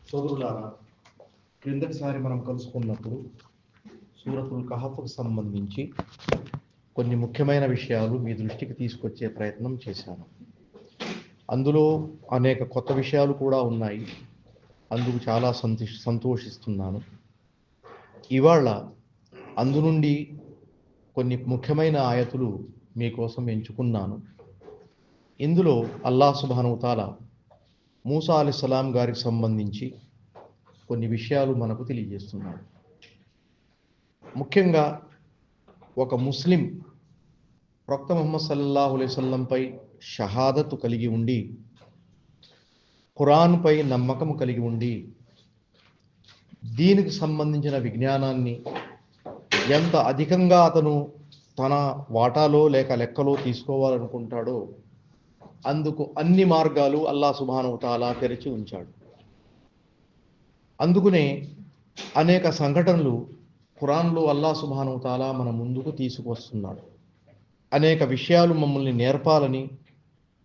సోదరులారా, క్రిందటిసారి మనం కలుసుకున్నప్పుడు సూరతుల్ కహఫ్కు సంబంధించి కొన్ని ముఖ్యమైన విషయాలు మీ దృష్టికి తీసుకొచ్చే ప్రయత్నం చేశాను. అందులో అనేక కొత్త విషయాలు కూడా ఉన్నాయి. అందుకు చాలా సంతోషిస్తున్నాను. ఇవాళ అందు నుండి కొన్ని ముఖ్యమైన ఆయతులు మీకోసం ఎంచుకున్నాను. ఇందులో అల్లాహ్ సుబ్హానహు వ తఆలా మూసా అలైహిస్సలాం గారికి సంబంధించి కొన్ని విషయాలు మనకు తెలియజేస్తున్నాడు. ముఖ్యంగా ఒక ముస్లిం ప్రవక్త ముహమ్మద్ సల్లల్లాహు అలైహి వసల్లంపై షహాదతు కలిగి ఉండి, ఖురాన్పై నమ్మకం కలిగి ఉండి, దీనికి సంబంధించిన విజ్ఞానాన్ని ఎంత అధికంగా అతను తన వాటాలో లేక లెక్కలో తీసుకోవాలనుకుంటాడో అందుకు అన్ని మార్గాలు అల్లాహ్ సుబ్హానహు వ తఆలా తెరిచి ఉంచాడు. అందుకనే అనేక సంఘటనలు ఖురాన్లో అల్లాహ్ సుబ్హానహు వ తఆలా మన ముందుకు తీసుకొస్తున్నాడు. అనేక విషయాలు మమ్మల్ని నేర్పాలని,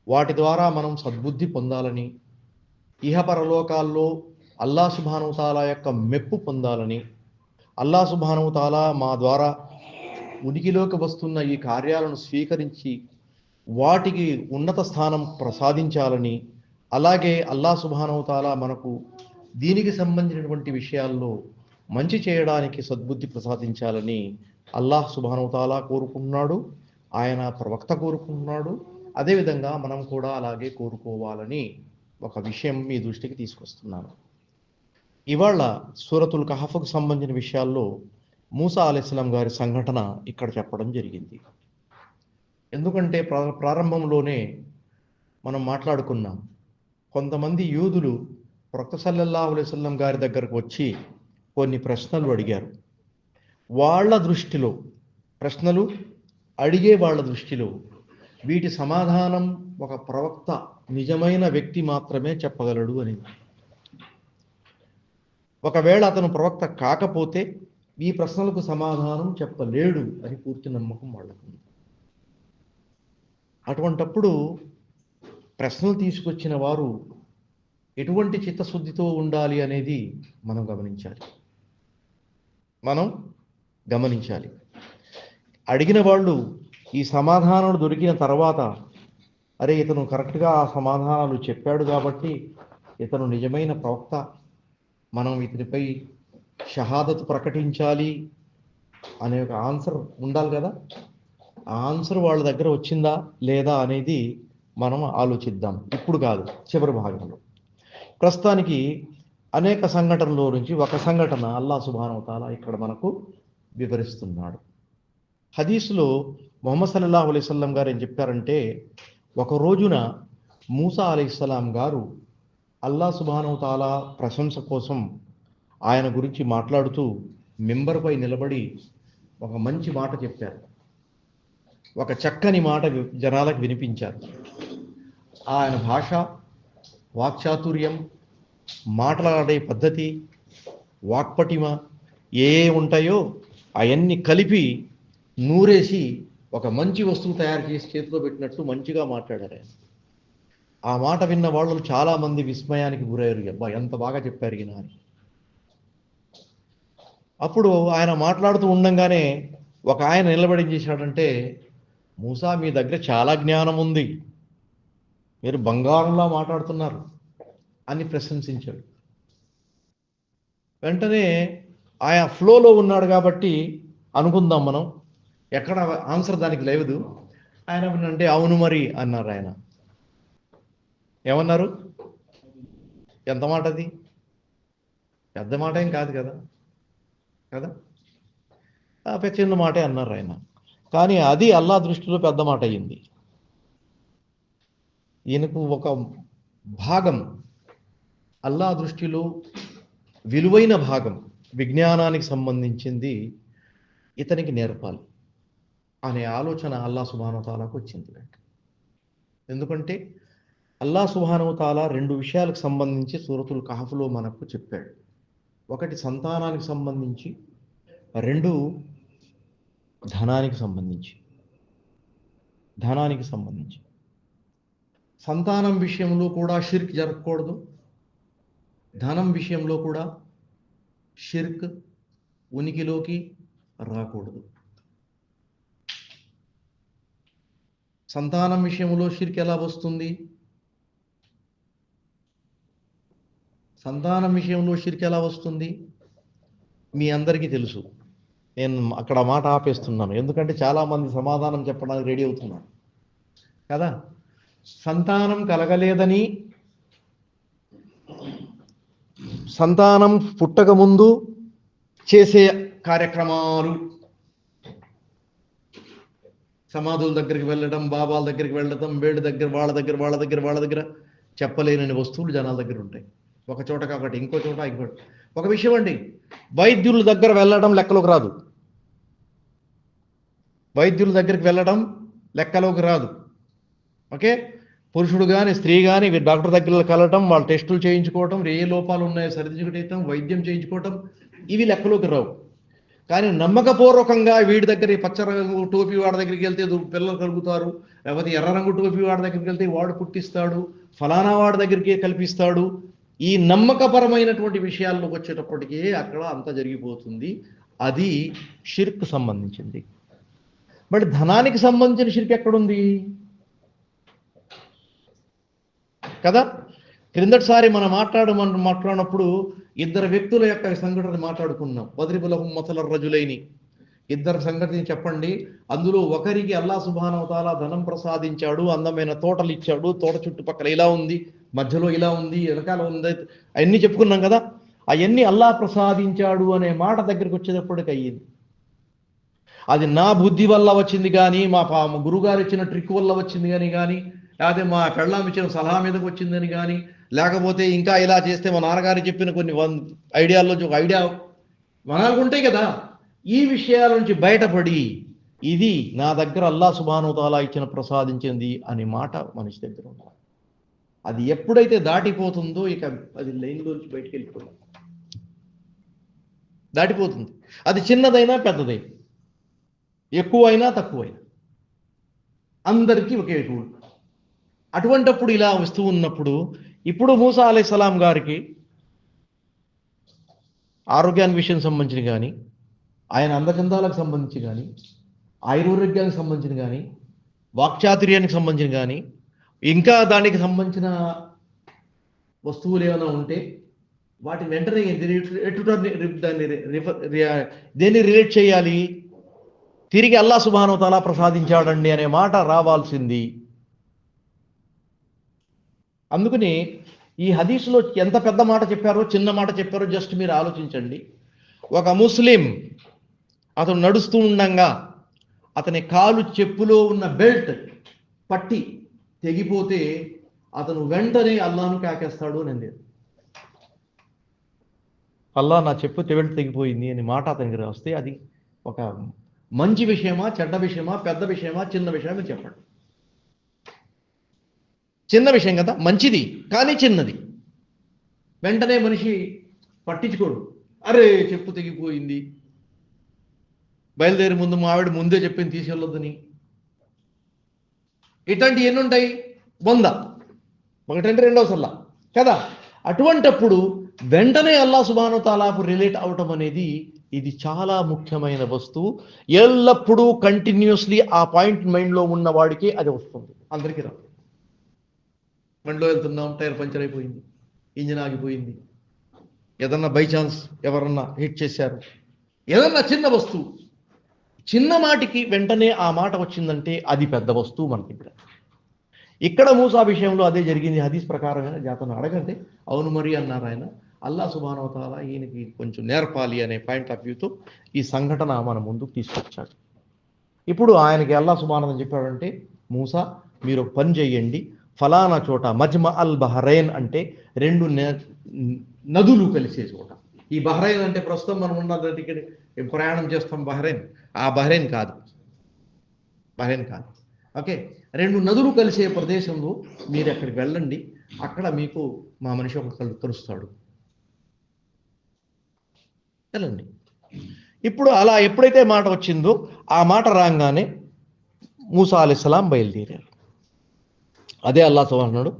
వాటి ద్వారా మనం సద్బుద్ధి పొందాలని, ఇహపరలోకాల్లో అల్లాహ్ సుబ్హానహు వ తఆలా యొక్క మెప్పు పొందాలని, అల్లాహ్ సుబ్హానహు వ తఆలా మా ద్వారా ఉనికిలోకి వస్తున్న ఈ కార్యాలను స్వీకరించి వాటికి ఉన్నత స్థానం ప్రసాదించాలని, అలాగే అల్లాహ్ సుబ్హానహు వ తఆలా మనకు దీనికి సంబంధించినటువంటి విషయాల్లో మంచి చేయడానికి సద్బుద్ధి ప్రసాదించాలని అల్లాహ్ సుబ్హానహు వ తఆలా కోరుకుంటున్నాడు. ఆయన ప్రవక్త కోరుకుంటున్నాడు. అదేవిధంగా మనం కూడా అలాగే కోరుకోవాలని ఒక విషయం మీ దృష్టికి తీసుకొస్తున్నాను. ఇవాళ సూరతుల్ కహఫ్కు సంబంధించిన విషయాల్లో మూసా అలైహిస్సలాం గారి సంఘటన ఇక్కడ చెప్పడం జరిగింది. ఎందుకంటే ప్రారంభంలోనే మనం మాట్లాడుకున్నాం, కొంతమంది యూదులు ప్రవక్త సల్లల్లాహు అలైహి వసల్లం గారి దగ్గరకు వచ్చి కొన్ని ప్రశ్నలు అడిగారు. వాళ్ళ దృష్టిలో ప్రశ్నలు అడిగే వాళ్ళ దృష్టిలో వీటి సమాధానం ఒక ప్రవక్త, నిజమైన వ్యక్తి మాత్రమే చెప్పగలడు అని. ఒకవేళ అతను ప్రవక్త కాకపోతే ఈ ప్రశ్నలకు సమాధానం చెప్పలేడు అని పూర్తి నమ్మకం వాళ్ళకు. అటువంటప్పుడు ప్రశ్నలు తీసుకొచ్చిన వారు ఎటువంటి చిత్తశుద్ధితో ఉండాలి అనేది మనం గమనించాలి. అడిగిన వాళ్ళు ఈ సమాధానాలు దొరికిన తర్వాత, అరే ఇతను కరెక్ట్గా ఆ సమాధానాలు చెప్పాడు కాబట్టి ఇతను నిజమైన ప్రవక్త, మనం ఇతనిపై షహాదత్ ప్రకటించాలి అనే ఒక ఆన్సర్ ఉండాలి కదా. ఆ ఆన్సర్ వాళ్ళ దగ్గర వచ్చిందా లేదా అనేది మనం ఆలోచిద్దాం. ఇప్పుడు కాదు, చివరి భాగంలో. ప్రస్తుతానికి అనేక సంఘటనలో నుంచి ఒక సంఘటన అల్లాహ్ సుబ్హానహు వ తఆలా ఇక్కడ మనకు వివరిస్తున్నాడు. హదీసులో ముహమ్మద్ సల్లల్లాహు అలైహి వసల్లం గారు ఏం చెప్పారంటే, ఒక రోజున మూసా అలైహిస్సలాం గారు అల్లాహ్ సుబ్హానహు వ తఆలా ప్రశంస కోసం ఆయన గురించి మాట్లాడుతూ మింబర్పై నిలబడి ఒక మంచి మాట చెప్పారు. ఒక చక్కని మాట జనాలకు వినిపించారు. ఆయన భాష, వాక్చాతుర్యం, మాట్లాడే పద్ధతి, వాక్పటిమ ఏ ఉంటాయో అవన్నీ కలిపి నూరేసి ఒక మంచి వస్తువు తయారు చేసి చేతిలో పెట్టినట్టు మంచిగా మాట్లాడారు ఆయన. ఆ మాట విన్న వాళ్ళు చాలామంది విస్మయానికి గురయ్యారు. అబ్బా ఎంత బాగా చెప్పారు ఈయన అని. అప్పుడు ఆయన మాట్లాడుతూ ఉండంగానే ఒక ఆయన నిలబడి ఏం చేశాడంటే, మూసా మీ దగ్గర చాలా జ్ఞానం ఉంది, మీరు బంగారంలా మాట్లాడుతున్నారు అని ప్రశంసించాడు. వెంటనే ఆయా ఫ్లోలో ఉన్నాడు కాబట్టి అనుకుందాం మనం, ఎక్కడ ఆన్సర్ దానికి లేదు. ఆయన అంటే అవును మరి అన్నారు. ఆయన ఏమన్నారు? ఎంత మాట అది? పెద్ద మాట ఏం కాదు కదా చిన్న మాటే అన్నారు ఆయన. కానీ అది అల్లాహ్ దృష్టిలో పెద్ద మాట అయ్యింది. ఈయనకు ఒక భాగం అల్లాహ్ దృష్టిలో విలువైన భాగం, విజ్ఞానానికి సంబంధించింది ఇతనికి నేర్పాలి అనే ఆలోచన అల్లాహ్ సుబ్హానహు వ తఆలాకు వచ్చింది. ఎందుకంటే అల్లాహ్ సుబ్హానహు వ తఆలా రెండు విషయాలకు సంబంధించి సూరతుల్ కహఫ్లో మనకు చెప్పాడు. ఒకటి సంతానానికి సంబంధించి, రెండు ధనానికి సంబంధించి. సంతానం విషయంలో కూడా షిర్క్ జరగకూడదు, ధనం విషయంలో కూడా షిర్క్ ఉనికిలోకి రాకూడదు. సంతానం విషయంలో షిర్క్ ఎలా వస్తుంది? సంతానం విషయంలో షిర్క్ ఎలా వస్తుంది మీ అందరికీ తెలుసు. నేను అక్కడ మాట ఆపేస్తున్నాను, ఎందుకంటే చాలామంది సమాధానం చెప్పడానికి రెడీ అవుతున్నారు కదా. సంతానం కలగలేదని, సంతానం పుట్టక ముందు చేసే కార్యక్రమాలు, సమాధుల దగ్గరికి వెళ్ళడం, బాబాల దగ్గరికి వెళ్ళడం, వేడి దగ్గర వాళ్ళ దగ్గర చెప్పలేనని వస్తువులు జనాల దగ్గర ఉంటాయి. ఒక చోట కాబట్టి ఇంకో చోట ఇంకోటి. ఒక విషయం అండి, వైద్యుల దగ్గర వెళ్ళడం లెక్కలోకి రాదు. వైద్యుల దగ్గరికి వెళ్ళడం లెక్కలోకి రాదు. ఓకే, పురుషుడు కానీ స్త్రీ కానీ డాక్టర్ దగ్గర కలవటం, వాళ్ళ టెస్టులు చేయించుకోవటం, ఏ లోపాలు ఉన్నాయో సరిదిద్దుకోవటం, వైద్యం చేయించుకోవటం, ఇవి లెక్కలోకి రావు. కానీ నమ్మకపూర్వకంగా వీడి దగ్గర పచ్చ రంగు టోపీ వాడి దగ్గరికి వెళ్తే పిల్లలు కలుగుతారు, లేకపోతే ఎర్ర రంగు టోపీ వాడి దగ్గరికి వెళ్తే వాడు పుట్టిస్తాడు, ఫలానా వాడి దగ్గరికి కల్పిస్తాడు, ఈ నమ్మకపరమైనటువంటి విషయాల్లోకి వచ్చేటప్పటికే అక్కడ అంతా జరిగిపోతుంది. అది షిర్క్ సంబంధించింది. బట్ ధనానికి సంబంధించిన షిర్క్ ఎక్కడుంది కదా. క్రిందటిసారి మనం మాట్లాడినప్పుడు ఇద్దరు వ్యక్తుల యొక్క సంఘటన మాట్లాడుకున్నాం. వద్రిబు లహుం మసల రజులైని, ఇద్దరు సంగతిని చెప్పండి. అందులో ఒకరికి అల్లాహ్ సుబ్హానహు వ తఆలా ధనం ప్రసాదించాడు, అందమైన తోటలు ఇచ్చాడు, తోట చుట్టుపక్కల ఇలా ఉంది, మధ్యలో ఇలా ఉంది, వెనకాల ఉంది, అవన్నీ చెప్పుకున్నాం కదా. అవన్నీ అల్లాహ్ ప్రసాదించాడు అనే మాట దగ్గరికి వచ్చేటప్పటికి అయ్యింది. అది నా బుద్ధి వల్ల వచ్చింది కానీ, మా గురుగారు ఇచ్చిన ట్రిక్ వల్ల వచ్చింది కానీ లేకపోతే మా పెళ్ళాం ఇచ్చిన సలహా మీదకి వచ్చిందని కానీ, లేకపోతే ఇంకా ఇలా చేస్తే మా నాన్నగారు చెప్పిన కొన్ని ఐడియాల్లో ఒక ఐడియా మనకు ఉంటాయి కదా. ఈ విషయాల నుంచి బయటపడి ఇది నా దగ్గర అల్లాహ్ సుబ్హానహు వ తఆలా ఇచ్చిన ప్రసాదించింది అనే మాట మనిషి దగ్గర ఉండాలి. అది ఎప్పుడైతే దాటిపోతుందో ఇక అది లైన్లోంచి బయటికి వెళ్ళిపోతుంది, దాటిపోతుంది. అది చిన్నదైనా పెద్దదైనా, ఎక్కువైనా తక్కువైనా, అందరికీ ఒకే రూల్. అటువంటప్పుడు ఇలా వస్తూ ఉన్నప్పుడు ఇప్పుడు మూసా అలైహిస్సలాం గారికి ఆరోగ్యానికి విషయం సంబంధించి కానీ, ఆయన అందచందాలకు సంబంధించి కానీ, ఆయుర్వేద్యానికి సంబంధించిన కానీ, వాక్చాతుర్యానికి సంబంధించిన కానీ, ఇంకా దానికి సంబంధించిన వస్తువులు ఏమైనా ఉంటే వాటిని వెంటనే దేన్ని రిలేట్ చేయాలి? తిరిగి అల్లాహ్ సుబ్హానహు వ తఆలా ప్రసాదించాడండి అనే మాట రావాల్సింది. అందుకని ఈ హదీసులో ఎంత పెద్ద మాట చెప్పారో చిన్న మాట చెప్పారో జస్ట్ మీరు ఆలోచించండి. ఒక ముస్లిం అతను నడుస్తూ ఉండంగా అతని కాలు చెప్పులో ఉన్న బెల్ట్ పట్టి తెగిపోతే అతను వెంటనే అల్లాహ్ను కాకేస్తాడు అని. అల్లాహ్ నా చెప్పు బెల్ట్ తెగిపోయింది అని మాట అతనికి వస్తే అది ఒక మంచి విషయమా, చెడ్డ విషయమా, పెద్ద విషయమా, చిన్న విషయమా చెప్పండి. చిన్న విషయం కదా, మంచిది కానీ చిన్నది. వెంటనే మనిషి పట్టించుకోడు, అరే చెప్పు తెగిపోయింది, బయలుదేరి ముందు మా ఆవిడ ముందే చెప్పింది తీసుకెళ్ళొద్దని. ఇట్లాంటివి ఎన్ని ఉంటాయి? 100, ఒకటంటే రెండవసల్లా కదా. అటువంటప్పుడు వెంటనే అల్లాహ్ సుబ్హానహు వ తఆలాకు రిలేట్ అవటం అనేది ఇది చాలా ముఖ్యమైన వస్తువు. ఎల్లప్పుడూ కంటిన్యూస్లీ ఆ పాయింట్ మైండ్లో ఉన్న వాడికి అది వస్తుంది, అందరికీ రాదు. బండిలో వెళ్తున్నాం, టైర్ పంచర్ అయిపోయింది, ఇంజిన్ ఆగిపోయింది, ఏదన్నా బై ఛాన్స్ ఎవరన్నా హిట్ చేశారు, ఏదన్నా చిన్న వస్తువు, చిన్న మాటికి వెంటనే ఆ మాట వచ్చిందంటే అది పెద్ద వస్తువు మన దగ్గర. ఇక్కడ మూసా విషయంలో అదే జరిగింది. హదీస్ ప్రకారంగా జాతను అడగంటే అవును మరి అన్నారు ఆయన. అల్లాహ్ సుబ్హానహు వ తఆలా ఈయనకి కొంచెం నేర్పాలి అనే పాయింట్ ఆఫ్ వ్యూతో ఈ సంఘటన మన ముందుకు తీసుకొచ్చాడు. ఇప్పుడు ఆయనకి అల్లాహ్ సుబ్హానహు అని చెప్పాడంటే, మూసా మీరు ఒక పని చేయండి, ఫలానా చోట మజ్మ అల్ బహ్రైన్ అంటే రెండు నదులు కలిసే చోట. ఈ బహ్రైన్ అంటే ప్రస్తుతం మనం ఉన్న దగ్గర ప్రయాణం చేస్తాం బహ్రైన్, ఆ బహ్రైన్ కాదు, బహ్రైన్ కాదు. ఓకే, రెండు నదులు కలిసే ప్రదేశంలో మీరు అక్కడికి వెళ్ళండి, అక్కడ మీకు మా మనిషి ఒకరు కలుస్తాడు, వెళ్ళండి. ఇప్పుడు అలా ఎప్పుడైతే మాట వచ్చిందో ఆ మాట రాగానే మూసా అలైహిస్సలాం బయలుదేరారు. అదే అల్లా సుబ్హాన్ అన్నాడు.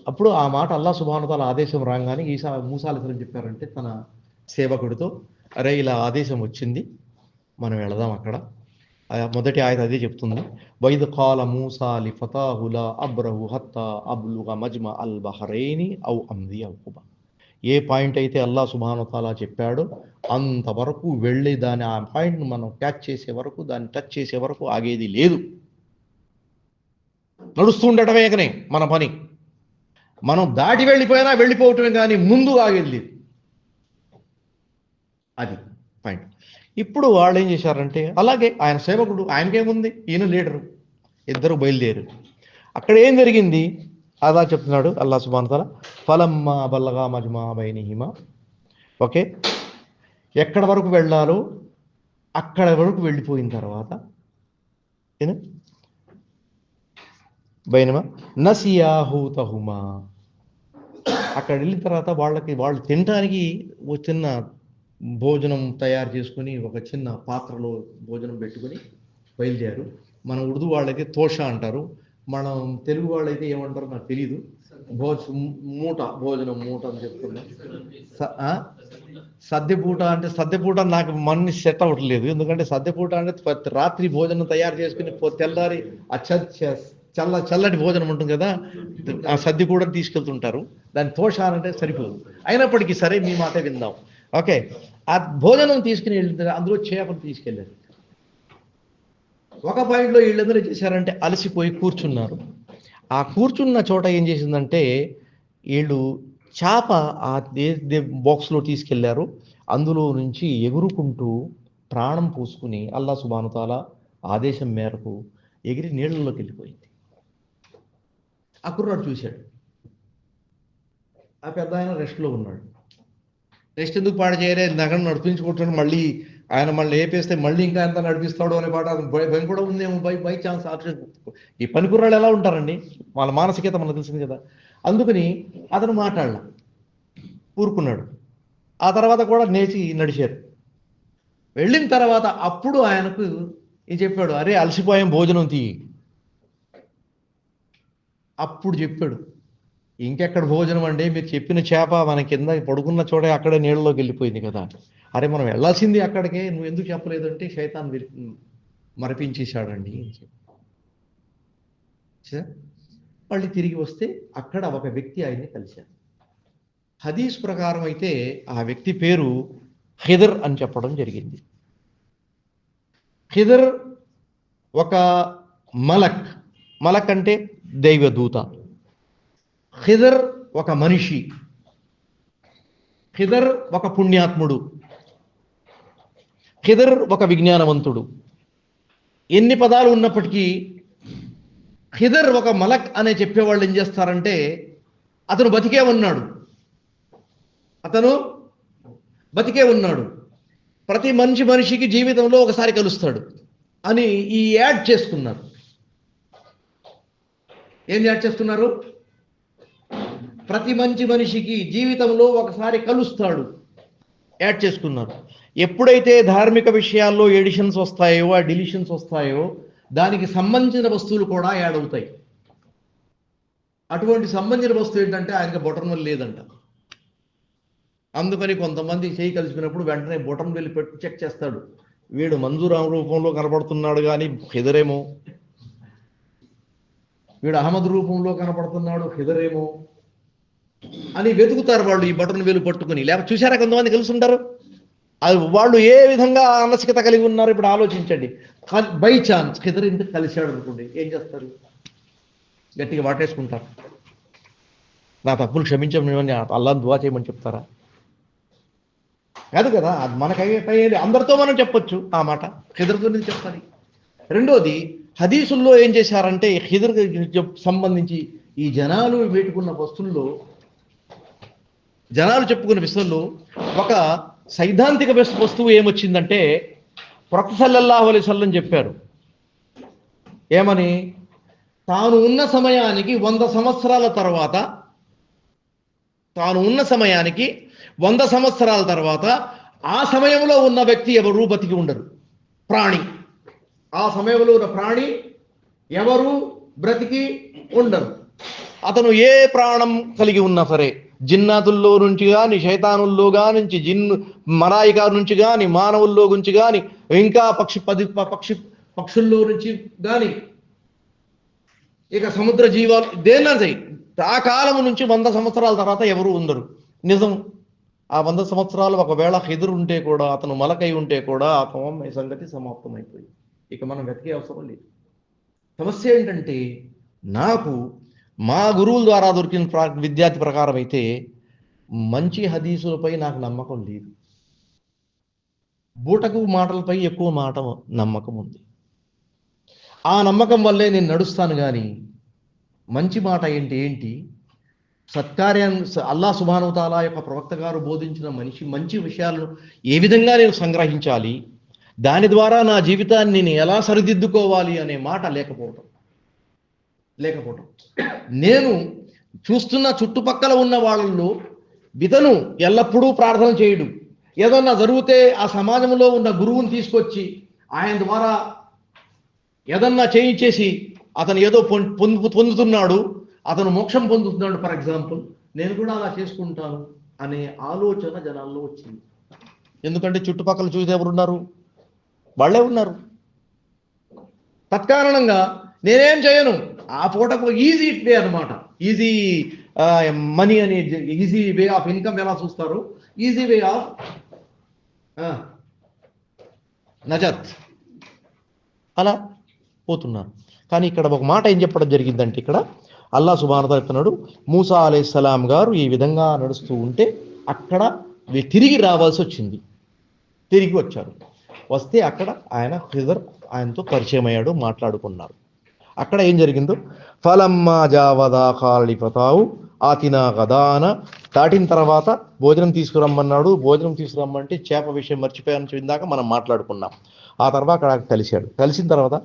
అప్పుడు ఆ మాట అల్లా సుబ్హానహు తాలా ఆదేశం రాగానే మూసా అలైహిస్సలాం చెప్పారంటే తన సేవకుడితో, అరే ఇలా ఆదేశం వచ్చింది, మనం వెళదాం అక్కడ. మొదటి ఆయత అదే చెప్తుంది, వైద్ కాల మూసా లి ఫతాహు లా అబ్రహు హత్తా అబ్లుగ మజ్మ అల్ బహరైని ఔ అమ్ది ఔ. ఏ పాయింట్ అయితే అల్లా సుబ్హానహు తాలా చెప్పాడో అంతవరకు వెళ్ళి దాని ఆ పాయింట్ను మనం క్యాచ్ చేసే వరకు, దాన్ని టచ్ చేసే వరకు ఆగేది లేదు. నడుస్తూ ఉండటమేకనే మన పని. మనం దాటి వెళ్ళిపోయినా వెళ్ళిపోవటమే కానీ ముందు ఆగేది లేదు. అది పాయింట్. ఇప్పుడు వాళ్ళు ఏం చేశారంటే, అలాగే ఆయన సేవకుడు, ఆయనకేముంది, ఈయన లీడరు, ఇద్దరు బయలుదేరు. అక్కడ ఏం జరిగింది అలా చెప్తున్నాడు అల్లా సుబ్హానహు తాలా, ఫలమ్మా బల్లగా మజ్మా బైనిహిమా. ఓకే, ఎక్కడ వరకు వెళ్ళాలో అక్కడ వరకు వెళ్ళిపోయిన తర్వాత బైనమా నసియాహూతహుమా, అక్కడ వెళ్ళిన తర్వాత వాళ్ళు తినడానికి ఒక చిన్న భోజనం తయారు చేసుకుని ఒక చిన్న పాత్రలో భోజనం పెట్టుకుని బయలుదేరు. మన ఉర్దూ వాళ్ళైతే తోష అంటారు, మనం తెలుగు వాళ్ళైతే ఏమంటారు నాకు తెలీదు. భోజనం మూట అని చెప్తున్నాం. సద్దెపూట అంటే సద్దెపూట నాకు మన్ని సెట్ అవ్వట్లేదు, ఎందుకంటే సద్దెపూట అంటే రాత్రి భోజనం తయారు చేసుకుని తెల్లారి చల్లటి భోజనం ఉంటుంది కదా, ఆ సద్ది కూడా తీసుకెళ్తుంటారు. దాని తోష అంటే సరిపోదు. అయినప్పటికీ సరే, మీ మాటే విందాం. ఓకే, ఆ భోజనం తీసుకుని వెళ్ళిన అందులో చేపలు తీసుకెళ్ళారు. ఒక పాయింట్లో వీళ్ళందరూ ఏం చేశారంటే అలసిపోయి కూర్చున్నారు. ఆ కూర్చున్న చోట ఏం చేసిందంటే వీళ్ళు చేప ఆ బాక్స్లో తీసుకెళ్లారు. అందులో నుంచి ఎగురుకుంటూ ప్రాణం పూసుకుని అల్లా సుబ్హానహు తాలా ఆదేశం మేరకు ఎగిరి నీళ్ళలోకి వెళ్ళిపోయింది. ఆ కుర్రాడు చూశాడు, ఆ పెద్ద ఆయన రెస్ట్లో ఉన్నాడు. రెస్ట్ ఎందుకు పాడు చేయలే, నగరం నడిపించుకుంటాడు, మళ్ళీ ఏపేస్తే మళ్ళీ ఇంకా ఎంత నడిపిస్తాడో అనే పాట భయం కూడా ఉందేమో, బై ఛాన్స్ ఆప్షన్. ఈ పనికుర్రాళ్ళు ఎలా ఉంటారండి, వాళ్ళ మానసికత మనకు తెలిసింది కదా. అందుకని అతను మాట్లాడలా, ఊరుకున్నాడు. ఆ తర్వాత కూడా నడిచారు. వెళ్ళిన తర్వాత అప్పుడు ఆయనకు చెప్పాడు, అరే అలసిపోయాం, భోజనం తీ. అప్పుడు చెప్పాడు, ఇంకెక్కడ భోజనం అండి, మీరు చెప్పిన చేప మన కింద పడుకున్న చోట అక్కడే నీళ్ళలోకి వెళ్ళిపోయింది కదా. అరే మనం వెళ్ళాల్సింది అక్కడికే, నువ్వు ఎందుకు చెప్పలేదు అంటే శైతాన్ మరపించేశాడండి. మళ్ళీ తిరిగి వస్తే అక్కడ ఒక వ్యక్తి ఆయన్ని కలిశాడు. హదీస్ ప్రకారం అయితే ఆ వ్యక్తి పేరు ఖిదర్ అని చెప్పడం జరిగింది. ఖిదర్ ఒక మలక్ అంటే దైవదూత. ఖిదర్ ఒక మనిషి. ఖిదర్ ఒక పుణ్యాత్ముడు. ఖిదర్ ఒక విజ్ఞానవంతుడు. ఎన్ని పదాలు ఉన్నప్పటికీ ఖిదర్ ఒక మలక్ అనే చెప్పేవాళ్ళు ఏం చేస్తారంటే, అతను బతికే ఉన్నాడు, ప్రతి మనిషికి జీవితంలో ఒకసారి కలుస్తాడు అని ఈ యాడ్ చేసుకున్నారు. ఏం యాడ్ చేస్తున్నారు? ప్రతి మనిషికి జీవితంలో ఒకసారి కలుస్తాడు యాడ్ చేసుకున్నారు. ఎప్పుడైతే ధార్మిక విషయాల్లో ఎడిషన్స్ వస్తాయో, ఆ డిలిషన్స్ వస్తాయో, దానికి సంబంధించిన వస్తువులు కూడా యాడ్ అవుతాయి. అటువంటి సంబంధించిన వస్తువు ఏంటంటే ఆయనకి బొటనవేలు లేదంట. అందుకని కొంతమంది చేయి కలిసిపోయినప్పుడు వెంటనే బొటనవేలు పెట్టి చెక్ చేస్తాడు, వీడు మంజూరాం రూపంలో కనబడుతున్నాడు కానీ ఖిదరేమో, వీడు అహ్మద్ రూపంలో కనపడుతున్నాడు ఖిదరేమో అని వెతుకుతారు వాళ్ళు ఈ బటన్వేలు పట్టుకుని. లేకపోతే చూసారా, కొంతమంది కలిసి ఉంటారు, అది వాళ్ళు ఏ విధంగా మానసికత కలిగి ఉన్నారు ఇప్పుడు ఆలోచించండి. బై ఛాన్స్ ఖిదర్ ఇంటికి కలిశాడు అనుకోండి, ఏం చేస్తారు? గట్టిగా వాటేసుకుంటారు, నా తప్పులు క్షమించమని అల్లాహ్ దువా చేయమని చెప్తారా? కాదు కదా. అది మనకయ్యేది అందరితో మనం చెప్పొచ్చు ఆ మాట, ఖిదర్తో చెప్పాలి. రెండోది, హదీసుల్లో ఏం చేశారంటే ఖిదర్ సంబంధించి ఈ జనాలు పెట్టుకున్న వస్తువుల్లో, జనాలు చెప్పుకున్న విషయంలో ఒక సైద్ధాంతిక వస్తువు ఏమొచ్చిందంటే, ప్రవక్త సల్లల్లాహు అలైహి వసల్లం చెప్పారు ఏమని, తాను ఉన్న సమయానికి 100 సంవత్సరాల తర్వాత ఆ సమయంలో ఉన్న వ్యక్తి ఎవరు బతికి ఉండరు, ప్రాణి. ఆ సమయంలో ఉన్న ప్రాణి ఎవరు బ్రతికి ఉండరు. అతను ఏ ప్రాణం కలిగి ఉన్నా సరే, జిన్నాతుల్లో నుంచి కానీ, శైతానుల్లో నుంచి, మలాయికా నుంచి కానీ, మానవుల్లో నుంచి కానీ, ఇంకా పక్షుల్లో నుంచి కానీ, ఇక సముద్ర జీవాలు దేన్నా సై ఆ కాలం నుంచి 100 సంవత్సరాల తర్వాత ఎవరు ఉండరు. నిజం. ఆ 100 సంవత్సరాలు ఒకవేళ ఖిదర్ ఉంటే కూడా, అతను మలకై ఉంటే కూడా ఆ సంగతి సమాప్తమైపోయింది. ఇక మనం వెతికే అవసరం లేదు. సమస్య ఏంటంటే, నాకు మా గురువుల ద్వారా దొరికిన విద్యార్థి ప్రకారం అయితే మంచి హదీసులపై నాకు నమ్మకం లేదు. బూటకు మాటలపై ఎక్కువ నమ్మకం ఉంది. ఆ నమ్మకం వల్లే నేను నడుస్తాను. కానీ మంచి మాట ఏంటి సత్కార్యాన్ని అల్లాహ్ సుబ్హానహు వ తఆలా యొక్క ప్రవక్త గారు బోధించిన మంచి విషయాలను ఏ విధంగా నేను సంగ్రహించాలి, దాని ద్వారా నా జీవితాన్ని నేను ఎలా సరిదిద్దుకోవాలి అనే మాట లేకపోవటం. నేను చూస్తున్న చుట్టుపక్కల ఉన్న వాళ్ళల్లో ఇతను ఎల్లప్పుడూ ప్రార్థన చేయడు. ఏదన్నా జరిగితే ఆ సమాజంలో ఉన్న గురువుని తీసుకొచ్చి ఆయన ద్వారా ఏదన్నా చేయించేసి అతను ఏదో పొందుతున్నాడు, అతను మోక్షం పొందుతున్నాడు ఫర్ ఎగ్జాంపుల్, నేను కూడా అలా చేసుకుంటాను అనే ఆలోచన జనాల్లో వచ్చింది. ఎందుకంటే చుట్టుపక్కల చూసి ఎవరున్నారు? వాళ్ళే ఉన్నారు. తత్కారణంగా నేనేం చేయను, ఆ పూటకు ఈజీ వే అనమాట. ఈజీ మనీ అని, ఈజీ వే ఆఫ్ ఇన్కమ్ ఎలా చూస్తారు, ఈజీ వే ఆఫ్ నజత్, అలా పోతున్నారు. కానీ ఇక్కడ ఒక మాట ఏం చెప్పడం జరిగిందంటే, ఇక్కడ అల్లాహ్ సుబ్హానహు వ తఆలా చెప్తున్నాడు, మూసా అలైహిస్సలాం గారు ఈ విధంగా నడుస్తూ ఉంటే అక్కడ తిరిగి రావాల్సి వచ్చింది. తిరిగి వచ్చారు. వస్తే అక్కడ ఆయన ఖిదర్ ఆయనతో పరిచయం అయ్యాడు, మాట్లాడుకున్నారు. అక్కడ ఏం జరిగిందో, ఫలమ్మా జావదా ఖాలి ఫతావు ఆతినా గదాన, దాటిన తర్వాత భోజనం తీసుకురమ్మన్నాడు. భోజనం తీసుకురమ్మంటే చేప విషయం మర్చిపోయాను, ఇందాక మనం మాట్లాడుకున్నాం. ఆ తర్వాత అక్కడ కలిసిన తర్వాత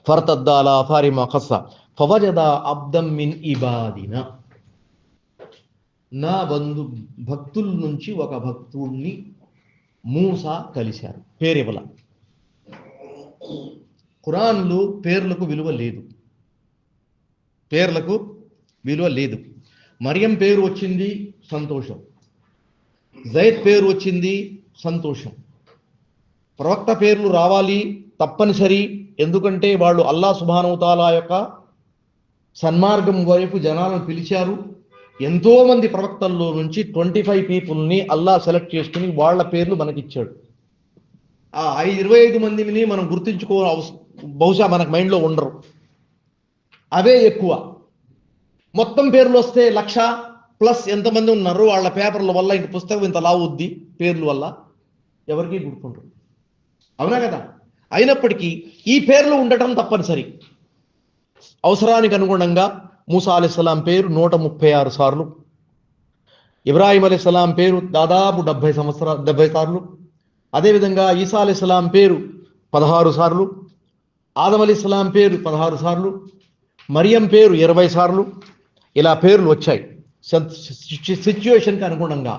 ఫర్తద్దాలా ఫారిమా ఖస్స ఫవజద అబ్దం మిన్ ఇబాదినా, నా భక్తుల నుంచి ఒక భక్తుడిని మూసా కలిశారు. పేరివల ఖురాన్లో పేర్లకు విలువ లేదు. మరియం పేరు వచ్చింది, సంతోషం. జైద్ పేరు వచ్చింది, సంతోషం. ప్రవక్త పేర్లు రావాలి తప్పనిసరి. ఎందుకంటే వాళ్ళు అల్లాహ్ సుబ్హానహు వ తఆలా యొక్క సన్మార్గం వైపు జనాలను పిలిచారు. ఎంతో మంది ప్రవక్తల్లో నుంచి 25 పీపుల్ని అల్లాహ్ సెలెక్ట్ చేసుకుని వాళ్ళ పేర్లు మనకిచ్చాడు. ఆ 25 మందిని మనం బహుశా మనకు మైండ్లో ఉండరు, అవే ఎక్కువ. మొత్తం పేర్లు వస్తే 1,00,000+ ఎంతమంది ఉన్నారు, వాళ్ళ పేపర్ల వల్ల ఇంత పుస్తకం ఇంత లావుద్ది పేర్లు వల్ల, ఎవరికి గుర్తుంటారు. అవునా కదా? అయినప్పటికీ ఈ పేర్లు ఉండటం తప్పనిసరి. అవసరానికి అనుగుణంగా మూసా అలైహిస్సలాం పేరు 136 సార్లు, ఇబ్రాహీం అలైహిస్సలాం పేరు దాదాపు 70 సార్లు, అదేవిధంగా ఈసా అలైహిస్సలాం పేరు 16 సార్లు, ఆదం అలైహిస్సలాం పేరు 16 సార్లు, మరియం పేరు 20 సార్లు. ఇలా పేర్లు వచ్చాయి సిచ్యువేషన్కి అనుగుణంగా.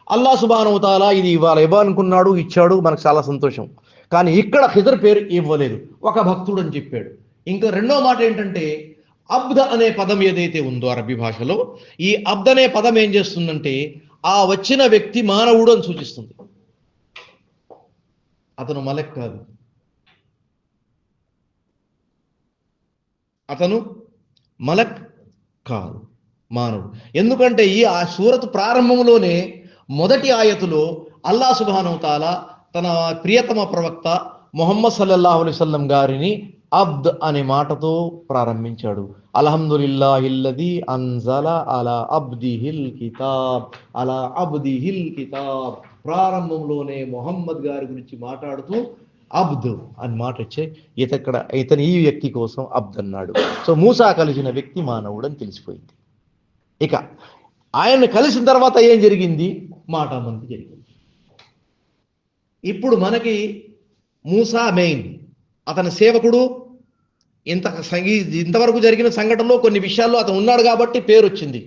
అల్లాహ్ సుబ్హానహు వ తఆలా ఇది ఇవ్వాలనుకున్నాడు, ఇచ్చాడు, మనకు చాలా సంతోషం. కానీ ఇక్కడ ఖిదర్ పేరు ఇవ్వలేదు, ఒక భక్తుడు అని చెప్పాడు. ఇంకా రెండో మాట ఏంటంటే, అబ్ద్ అనే పదం ఏదైతే ఉందో అరబీ భాషలో, ఈ అబ్ద్ అనే పదం ఏం చేస్తుందంటే, ఆ వచ్చిన వ్యక్తి మానవుడు అని సూచిస్తుంది. అతను మలక్ కాదు, మానవుడు. ఎందుకంటే ఆ సూరత్ ప్రారంభంలోనే మొదటి ఆయతులో అల్లాహ్ సుబ్హానహు వ తఆలా తన ప్రియతమ ప్రవక్త ముహమ్మద్ సల్లల్లాహు అలైహి వసల్లం గారిని అబ్ద్ అనే మాటతో ప్రారంభించాడు. అల్హమ్దులిల్లాహిల్లదీ అన్జల అలా అబ్దిహిల్ కితాబ్. ప్రారంభంలోనే ముహమ్మద్ గారి గురించి మాట్లాడుతూ అబ్ద్ అని మాట వచ్చే, ఇతని ఈ వ్యక్తి కోసం అబ్ద్ అన్నాడు. సో మూసా కలిసిన వ్యక్తి మానవుడు అని తెలిసిపోయింది. ఇక ఆయన్ని కలిసిన తర్వాత ఏం జరిగింది? మాటామంతి జరిగింది. ఇప్పుడు మనకి మూసా మెయిన్, అతని సేవకుడు. ఇంతవరకు జరిగిన సంఘటనలో కొన్ని విషయాల్లో అతను ఉన్నాడు కాబట్టి పేరు వచ్చింది.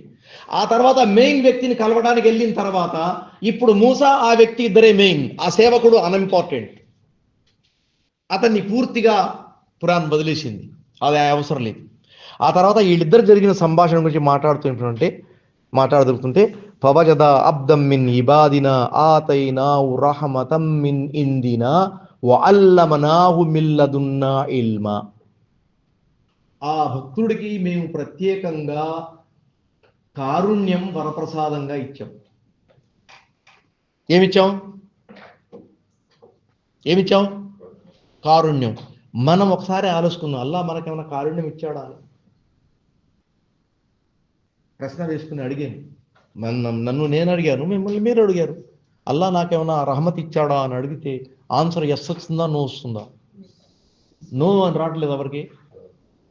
ఆ తర్వాత మెయిన్ వ్యక్తిని కలవడానికి వెళ్ళిన తర్వాత ఇప్పుడు మూసా ఆ వ్యక్తి ఇద్దరే మెయిన్, ఆ సేవకుడు అన్ఇంపార్టెంట్. అతన్ని పూర్తిగా ఖురాన్ వదిలేసింది, అది అవసరం లేదు. ఆ తర్వాత వీళ్ళిద్దరు జరిగిన సంభాషణ గురించి మాట్లాడుతుంటే ఫవజద అబ్దం మిన్ ఇబాదినా ఆతైనాహు రహమతం మిన్ ఇందినా వఅల్లమనాహు మిల్లదున్నా ఇల్మా. ఆ భక్తుడికి మేము ప్రత్యేకంగా కారుణ్యం వరప్రసాదంగా ఇచ్చాం. ఏమిచ్చాం? కారుణ్యం. మనం ఒకసారి ఆలోచుకుందాం, అల్లా మనకేమైనా కారుణ్యం ఇచ్చాడా అని ప్రశ్న వేసుకుని అడిగాను. నన్ను నేను అడిగాను, మిమ్మల్ని మీరు అడిగారు. అల్లా నాకేమైనా రహమత్ ఇచ్చాడా అని అడిగితే ఆన్సర్ ఎస్ వస్తుందా, నో వస్తుందా? నో అని రావట్లేదు ఎవరికి.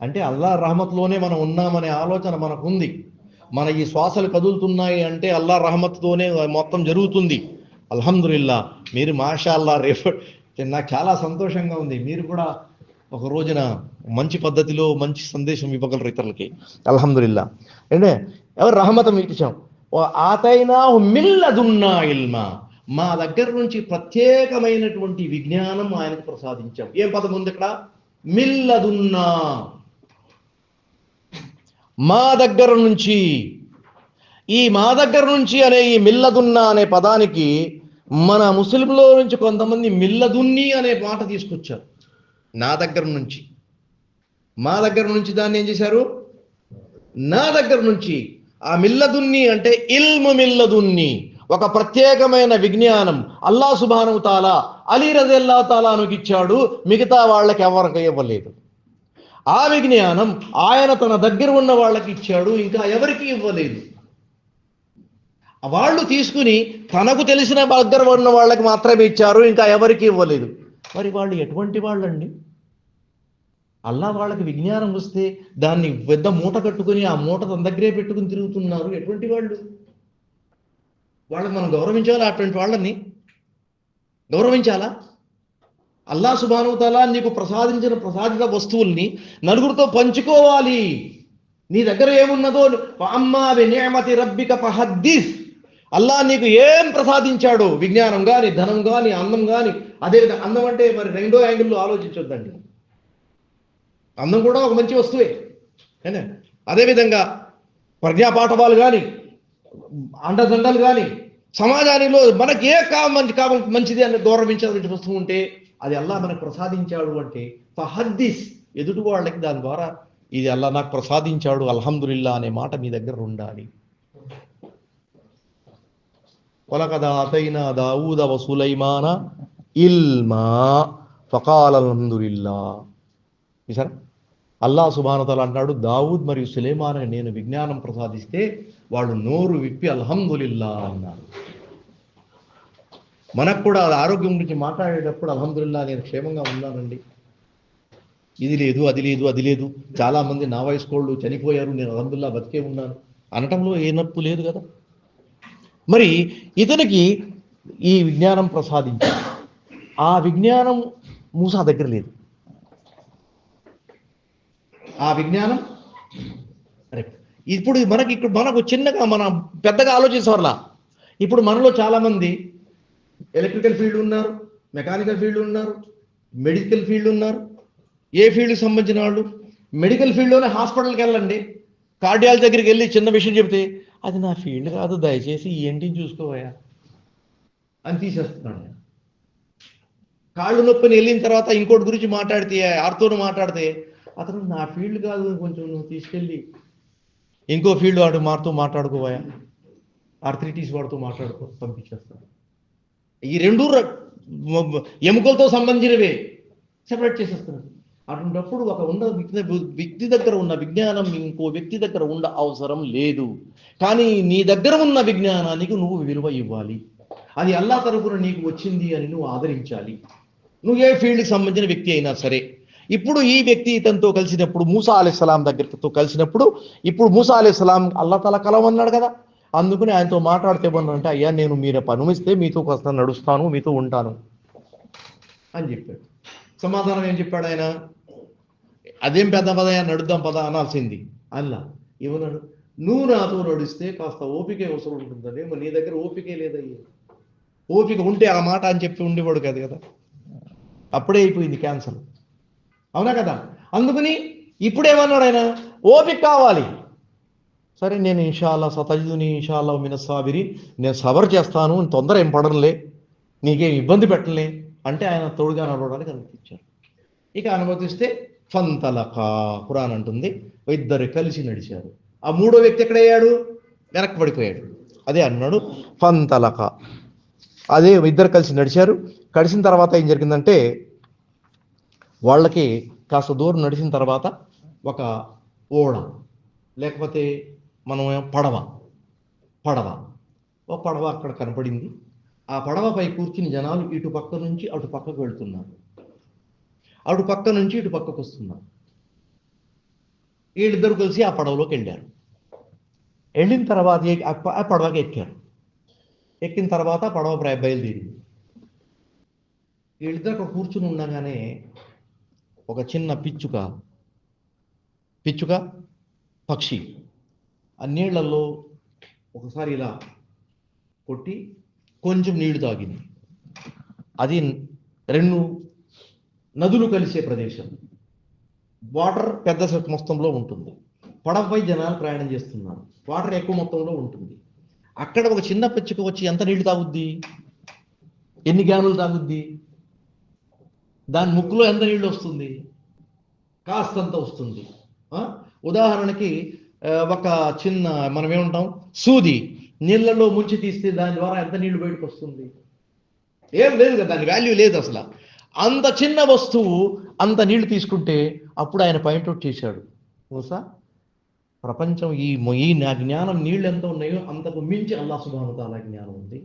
అంటే అల్లా రహమత్లోనే మనం ఉన్నామనే ఆలోచన మనకు ఉంది. మన ఈ శ్వాసలు కదులుతున్నాయి అంటే అల్లా రహమత్తోనే మొత్తం జరుగుతుంది. అల్హమ్దులిల్లా. మీరు మాషా అల్లా. రేపు నాకు చాలా సంతోషంగా ఉంది. మీరు కూడా ఒక రోజున మంచి పద్ధతిలో మంచి సందేశం ఇవ్వగలరు ఇతరులకి. అల్హమ్దులిల్లా. అంటే ఎవరు రహమతం ఇచ్చాం. ఆతైనా మిల్లదున్నా ఇల్మా, మా దగ్గర నుంచి ప్రత్యేకమైనటువంటి విజ్ఞానం ఆయనకు ప్రసాదించాం. ఏం పదం ఉంది ఇక్కడ? మిల్లదున్నా, మా దగ్గర నుంచి. ఈ మా దగ్గర నుంచి అనే ఈ మిల్లదున్నా అనే పదానికి మన ముస్లింలో నుంచి కొంతమంది మిల్లదున్ని అనే మాట తీసుకొచ్చారు. నా దగ్గర నుంచి, మా దగ్గర నుంచి దాన్ని ఏం చేశారు? నా దగ్గర నుంచి. ఆ మిల్లదున్ని అంటే ఇల్ము మిల్లదున్ని, ఒక ప్రత్యేకమైన విజ్ఞానం అల్లా సుబ్హానహు తాలా అలీ రజియల్లాహు తాలానుకి ఇచ్చాడు, మిగతా వాళ్ళకి ఎవరికి ఇవ్వలేదు. ఆ విజ్ఞానం ఆయన తన దగ్గర ఉన్న వాళ్ళకి ఇచ్చాడు, ఇంకా ఎవరికి ఇవ్వలేదు. వాళ్ళు తీసుకుని తనకు తెలిసిన దగ్గర ఉన్న వాళ్ళకి మాత్రమే ఇచ్చారు, ఇంకా ఎవరికి ఇవ్వలేదు. మరి వాళ్ళు ఎటువంటి వాళ్ళండి? అల్లా వాళ్ళకి విజ్ఞానం వస్తే దాన్ని పెద్ద మూట కట్టుకుని ఆ మూట తన దగ్గరే పెట్టుకుని తిరుగుతున్నారు. ఎటువంటి వాళ్ళు? వాళ్ళకి మనం గౌరవించాలా? అటువంటి వాళ్ళని గౌరవించాలా? అల్లా సుబ్హానహు తాలా నీకు ప్రసాదిత వస్తువుల్ని నలుగురితో పంచుకోవాలి. నీ దగ్గర ఏమున్నదో అమ్మా బినిఅమతి రబ్బిక ఫహద్దీస్. అల్లా నీకు ఏం ప్రసాదించాడో, విజ్ఞానం కానీ, ధనం కానీ, అందం కానీ. అదేవిధంగా అందం అంటే మరి రెండో యాంగిల్లో ఆలోచించొద్దండి. అందం కూడా ఒక మంచి వస్తువే. అదేవిధంగా ప్రజ్ఞాపాఠవాలు కానీ, అండదండలు కానీ, సమాజానిలో మనకి మంచిది అని గౌరవించాల్సిన వస్తువు ఉంటే అది అల్లా మనకు ప్రసాదించాడు అంటే ఫహద్దీస్, ఎదుటి వాళ్ళకి దాని ద్వారా ఇది అల్లా నాకు ప్రసాదించాడు అల్హమ్దులిల్లా అనే మాట మీ దగ్గర ఉండాలి. వలకద ఆతైనా దావూద వ సులైమాన ఇల్మా ఫకాల అల్హమ్దులిల్లా. చూసారా? అల్లా సుబ్హానహు తాలా అంటాడు, దావూద్ మరియు సులైమాన్ నేను విజ్ఞానం ప్రసాదిస్తే వాళ్ళు నోరు విప్పి అల్హమ్దులిల్లా అన్నారు. మనకు కూడా ఆరోగ్యం గురించి మాట్లాడేటప్పుడు అల్హమ్దులిల్లా నేను క్షేమంగా ఉన్నానండి, ఇది లేదు అది లేదు. చాలా మంది నా వయసుకోళ్ళు చనిపోయారు, నేను అల్హమ్దులిల్లా బతికే ఉన్నాను అనటంలో ఏ నప్పు లేదు కదా. మరి ఇతనికి ఈ విజ్ఞానం ప్రసాదించాడు. ఆ విజ్ఞానం మూసా దగ్గర లేదు. ఆ విజ్ఞానం ఇప్పుడు మనకు చిన్నగా మనం పెద్దగా ఆలోచించవర్లా. ఇప్పుడు మనలో చాలా మంది ఎలక్ట్రికల్ ఫీల్డ్ ఉన్నారు, మెకానికల్ ఫీల్డ్ ఉన్నారు, మెడికల్ ఫీల్డ్ ఉన్నారు. ఏ ఫీల్డ్కి సంబంధించిన వాళ్ళు? మెడికల్ ఫీల్డ్లోనే హాస్పిటల్కి వెళ్ళండి, కార్డియాలజీ దగ్గరికి వెళ్ళి చిన్న విషయం చెబితే అది నా ఫీల్డ్ కాదు, దయచేసి ఏంటిని చూసుకోవయా అని తీసేస్తున్నాడు. కాళ్ళు నొప్పిని వెళ్ళిన తర్వాత ఇంకోటి గురించి మాట్లాడితే, ఆర్తోను మాట్లాడితే అతను నా ఫీల్డ్ కాదు, కొంచెం నువ్వు తీసుకెళ్ళి ఇంకో ఫీల్డ్ వాడు మాట్లాడుకోవయా, ఆర్థరైటిస్ వాడితో మాట్లాడుకో, పంపించేస్తాడు. ఈ రెండు ఎముకలతో సంబంధించినవే సెపరేట్ చేసేస్తున్నాడు. అటువంటిప్పుడు ఒక వ్యక్తి దగ్గర ఉన్న విజ్ఞానం ఇంకో వ్యక్తి దగ్గర ఉండ అవసరం లేదు. కానీ నీ దగ్గర ఉన్న విజ్ఞానానికి నువ్వు విలువ ఇవ్వాలి. అది అల్లా తరపున నీకు వచ్చింది అని నువ్వు ఆదరించాలి. నువ్వు ఏ ఫీల్డ్కి సంబంధించిన వ్యక్తి అయినా సరే. ఇప్పుడు ఈ వ్యక్తి ఇతనితో కలిసినప్పుడు, మూసా అలైహిస్సలాం దగ్గరతో కలిసినప్పుడు, ఇప్పుడు మూసా అలైహిస్సలాం అల్లా తఆలా కలవన్నాడు కదా, అందుకని ఆయనతో మాట్లాడితే ఏమన్నాడంటే, అయ్యా నేను మీరు అనుమతిస్తే మీతో కాస్త నడుస్తాను, మీతో ఉంటాను అని చెప్పాడు. సమాధానం ఏం చెప్పాడు ఆయన? అదేం పెద్ద పదయా, నడుద్దాం పద అనాల్సింది. అల్లా ఏమన్నాడు? నువ్వు నాతో నడిస్తే కాస్త ఓపికే అవసరం ఉంటుందని. నీ దగ్గర ఓపికే లేదయ్యా. ఓపిక ఉంటే ఆ మాట అని చెప్పి ఉండేవాడు కాదు కదా. అప్పుడే అయిపోయింది క్యాన్సర్, అవునా కదా. అందుకని ఇప్పుడేమన్నాడు ఆయన? ఓపిక కావాలి. సరే నేను ఇన్షాల్లా సతజుని ఇన్షాల్లా మినస్సాబిరి, నేను సబర్ చేస్తాను, తొందర ఏం పడనులే, నీకేం ఇబ్బంది పెట్టలే అంటే ఆయన తోడుగా నడవడానికి అనుమతించారు. ఇక అనుమతిస్తే ఫంతలక ఖురాన్ అంటుంది ఇద్దరు కలిసి నడిచారు. ఆ మూడో వ్యక్తి ఎక్కడయ్యాడు? వెనక్కి పడిపోయాడు. అదే అన్నాడు ఫంతలక. అదే ఇద్దరు కలిసి నడిచారు. కలిసిన తర్వాత ఏం జరిగిందంటే వాళ్ళకి కాస్త దూరం నడిచిన తర్వాత ఒక ఓడ, లేకపోతే మనం పడవ ఒక పడవ అక్కడ కనపడింది. ఆ పడవపై కూర్చుని జనాలు ఇటు పక్క నుంచి అటు పక్కకు వెళ్తున్నారు, అటు పక్క నుంచి ఇటు పక్కకు వస్తున్నారు. వీళ్ళిద్దరు కలిసి ఆ పడవలోకి వెళ్ళారు. వెళ్ళిన తర్వాత ఆ పడవకి ఎక్కారు. ఎక్కిన తర్వాత పడవ బయలుదేరింది. వీళ్ళిద్దరు అక్కడ కూర్చుని ఉండగానే ఒక చిన్న పిచ్చుక పక్షి ఆ నీళ్లలో ఒకసారి ఇలా కొట్టి కొంచెం నీళ్లు తాగింది. అది రెండు నదులు కలిసే ప్రదేశం, వాటర్ పెద్ద మొత్తంలో ఉంటుంది. పడవపై జనాలు ప్రయాణం చేస్తున్నారు, వాటర్ ఎక్కువ మొత్తంలో ఉంటుంది. అక్కడ ఒక చిన్న పిచ్చుక వచ్చి ఎంత నీళ్లు తాగుద్ది? ఎన్ని గ్యానులు తాగుద్ది? దాని ముక్కులో ఎంత నీళ్ళు వస్తుంది? కాస్తంత వస్తుంది. ఉదాహరణకి ఒక చిన్న మనం ఏమంటాం సూది నీళ్ళలో ముంచి తీస్తే దాని ద్వారా ఎంత నీళ్లు బయటకు వస్తుంది? ఏం లేదు కదా, దాని వాల్యూ లేదు అసలు. అంత చిన్న వస్తువు అంత నీళ్లు తీసుకుంటే అప్పుడు ఆయన పాయింట్ అవుట్ చేశాడు, మూసా ప్రపంచం ఈ నా జ్ఞానం నీళ్ళు ఎంత ఉన్నాయో అంతకు మించి అల్లాహ్ సుబ్హానహు వ తఆలా జ్ఞానం ఉంది.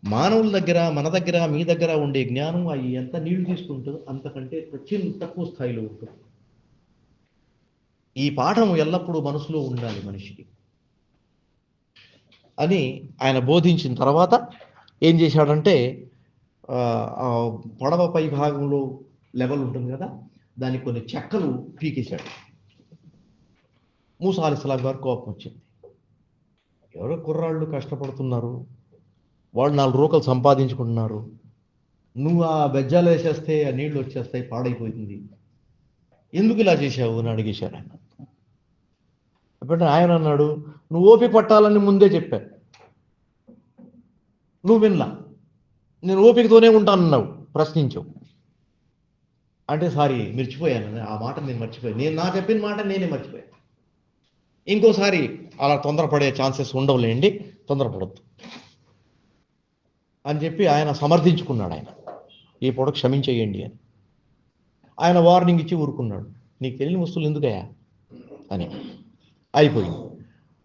మానవుల దగ్గర, మన దగ్గర, మీ దగ్గర ఉండే జ్ఞానం అవి ఎంత నీళ్లు తీసుకుంటుందో అంతకంటే తక్కువ స్థాయిలో ఉంటుంది. ఈ పాఠం ఎల్లప్పుడూ మనసులో ఉండాలి మనిషికి అని ఆయన బోధించిన తర్వాత ఏం చేశాడంటే పడవ పై భాగంలో లెవెల్ ఉంటుంది కదా, దానికి కొన్ని చెక్కలు పీకేశాడు. మూసా అలైహిస్సలాం గారు కోపం వచ్చింది. ఎవరో కుర్రాళ్ళు కష్టపడుతున్నారు, వాళ్ళు 4 రూకలు సంపాదించుకుంటున్నారు, నువ్వు ఆ బెజ్జాలు వేసేస్తే ఆ నీళ్లు వచ్చేస్తాయి, పాడైపోతుంది, ఎందుకు ఇలా చేశావు అని అడిగేశాడు ఆయన. అప్పుడు ఆయన అన్నాడు, నువ్వు ఓపిక పట్టాలని ముందే చెప్పా, నువ్వు వినలా, నేను ఓపికతోనే ఉంటానన్నావు, ప్రశ్నించావు అంటే సారీ మర్చిపోయాను, ఆ మాట నేను మర్చిపోయాను, నేను నా చెప్పిన మాట నేనే మర్చిపోయాను, ఇంకోసారి అలా తొందరపడే ఛాన్సెస్ ఉండవులేండి, తొందరపడద్దు అని చెప్పి ఆయన సమర్థించుకున్నాడు. ఆయన ఈ పూట క్షమించేయండి అని ఆయన వార్నింగ్ ఇచ్చి ఊరుకున్నాడు. నీకు తెలియని వస్తువులు ఎందుకయ్యా అని అయిపోయింది.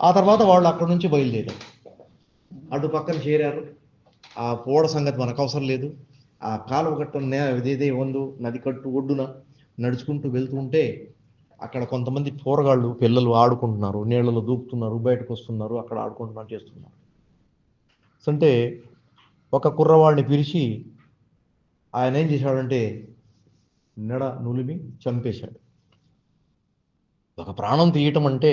ఆ తర్వాత వాళ్ళు అక్కడి నుంచి బయలుదేరారు, అటు పక్కన చేరారు. ఆ పోడ సంగతి మనకు అవసరం లేదు. ఆ కాలువ కట్టు ఇదేదే ఉందో నది కట్టు ఒడ్డున నడుచుకుంటూ వెళ్తుంటే అక్కడ కొంతమంది పోరగాళ్ళు పిల్లలు ఆడుకుంటున్నారు, నీళ్ళలో దూకుతున్నారు, బయటకు వస్తున్నారు, అక్కడ ఆడుకుంటున్నారు, చేస్తున్నారు. అంటే ఒక కుర్రవాడిని పిలిచి ఆయన ఏం చేశాడంటే నెడ నులిమి చంపేశాడు. ఒక ప్రాణం తీయటం అంటే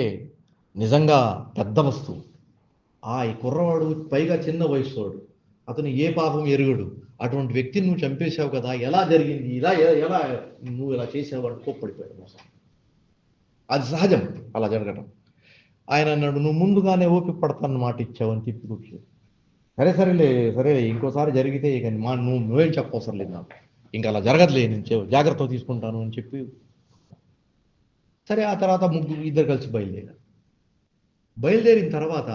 నిజంగా పెద్ద వస్తువు. ఈ కుర్రవాడు పైగా చిన్న వయసువాడు, అతను ఏ పాపం ఎరుగడు, అటువంటి వ్యక్తిని నువ్వు చంపేశావు కదా, ఎలా జరిగింది, ఎలా నువ్వు ఇలా చేసావు అని కోప్పడిపోయాడు మోసం. అది సహజం అలా జరగటం. ఆయన అన్నాడు, నువ్వు ముందుగానే ఓపిక పడతాను మాట ఇచ్చావు అని తిప్పికొచ్చాడు. సరే ఇంకోసారి జరిగితే ఇక నువ్వేం చెప్పవసరం లేదు నాకు, ఇంకా అలా జరగదులే, నేను జాగ్రత్త తీసుకుంటాను అని చెప్పి సరే. ఆ తర్వాత ఇద్దరు కలిసి బయలుదేరిన తర్వాత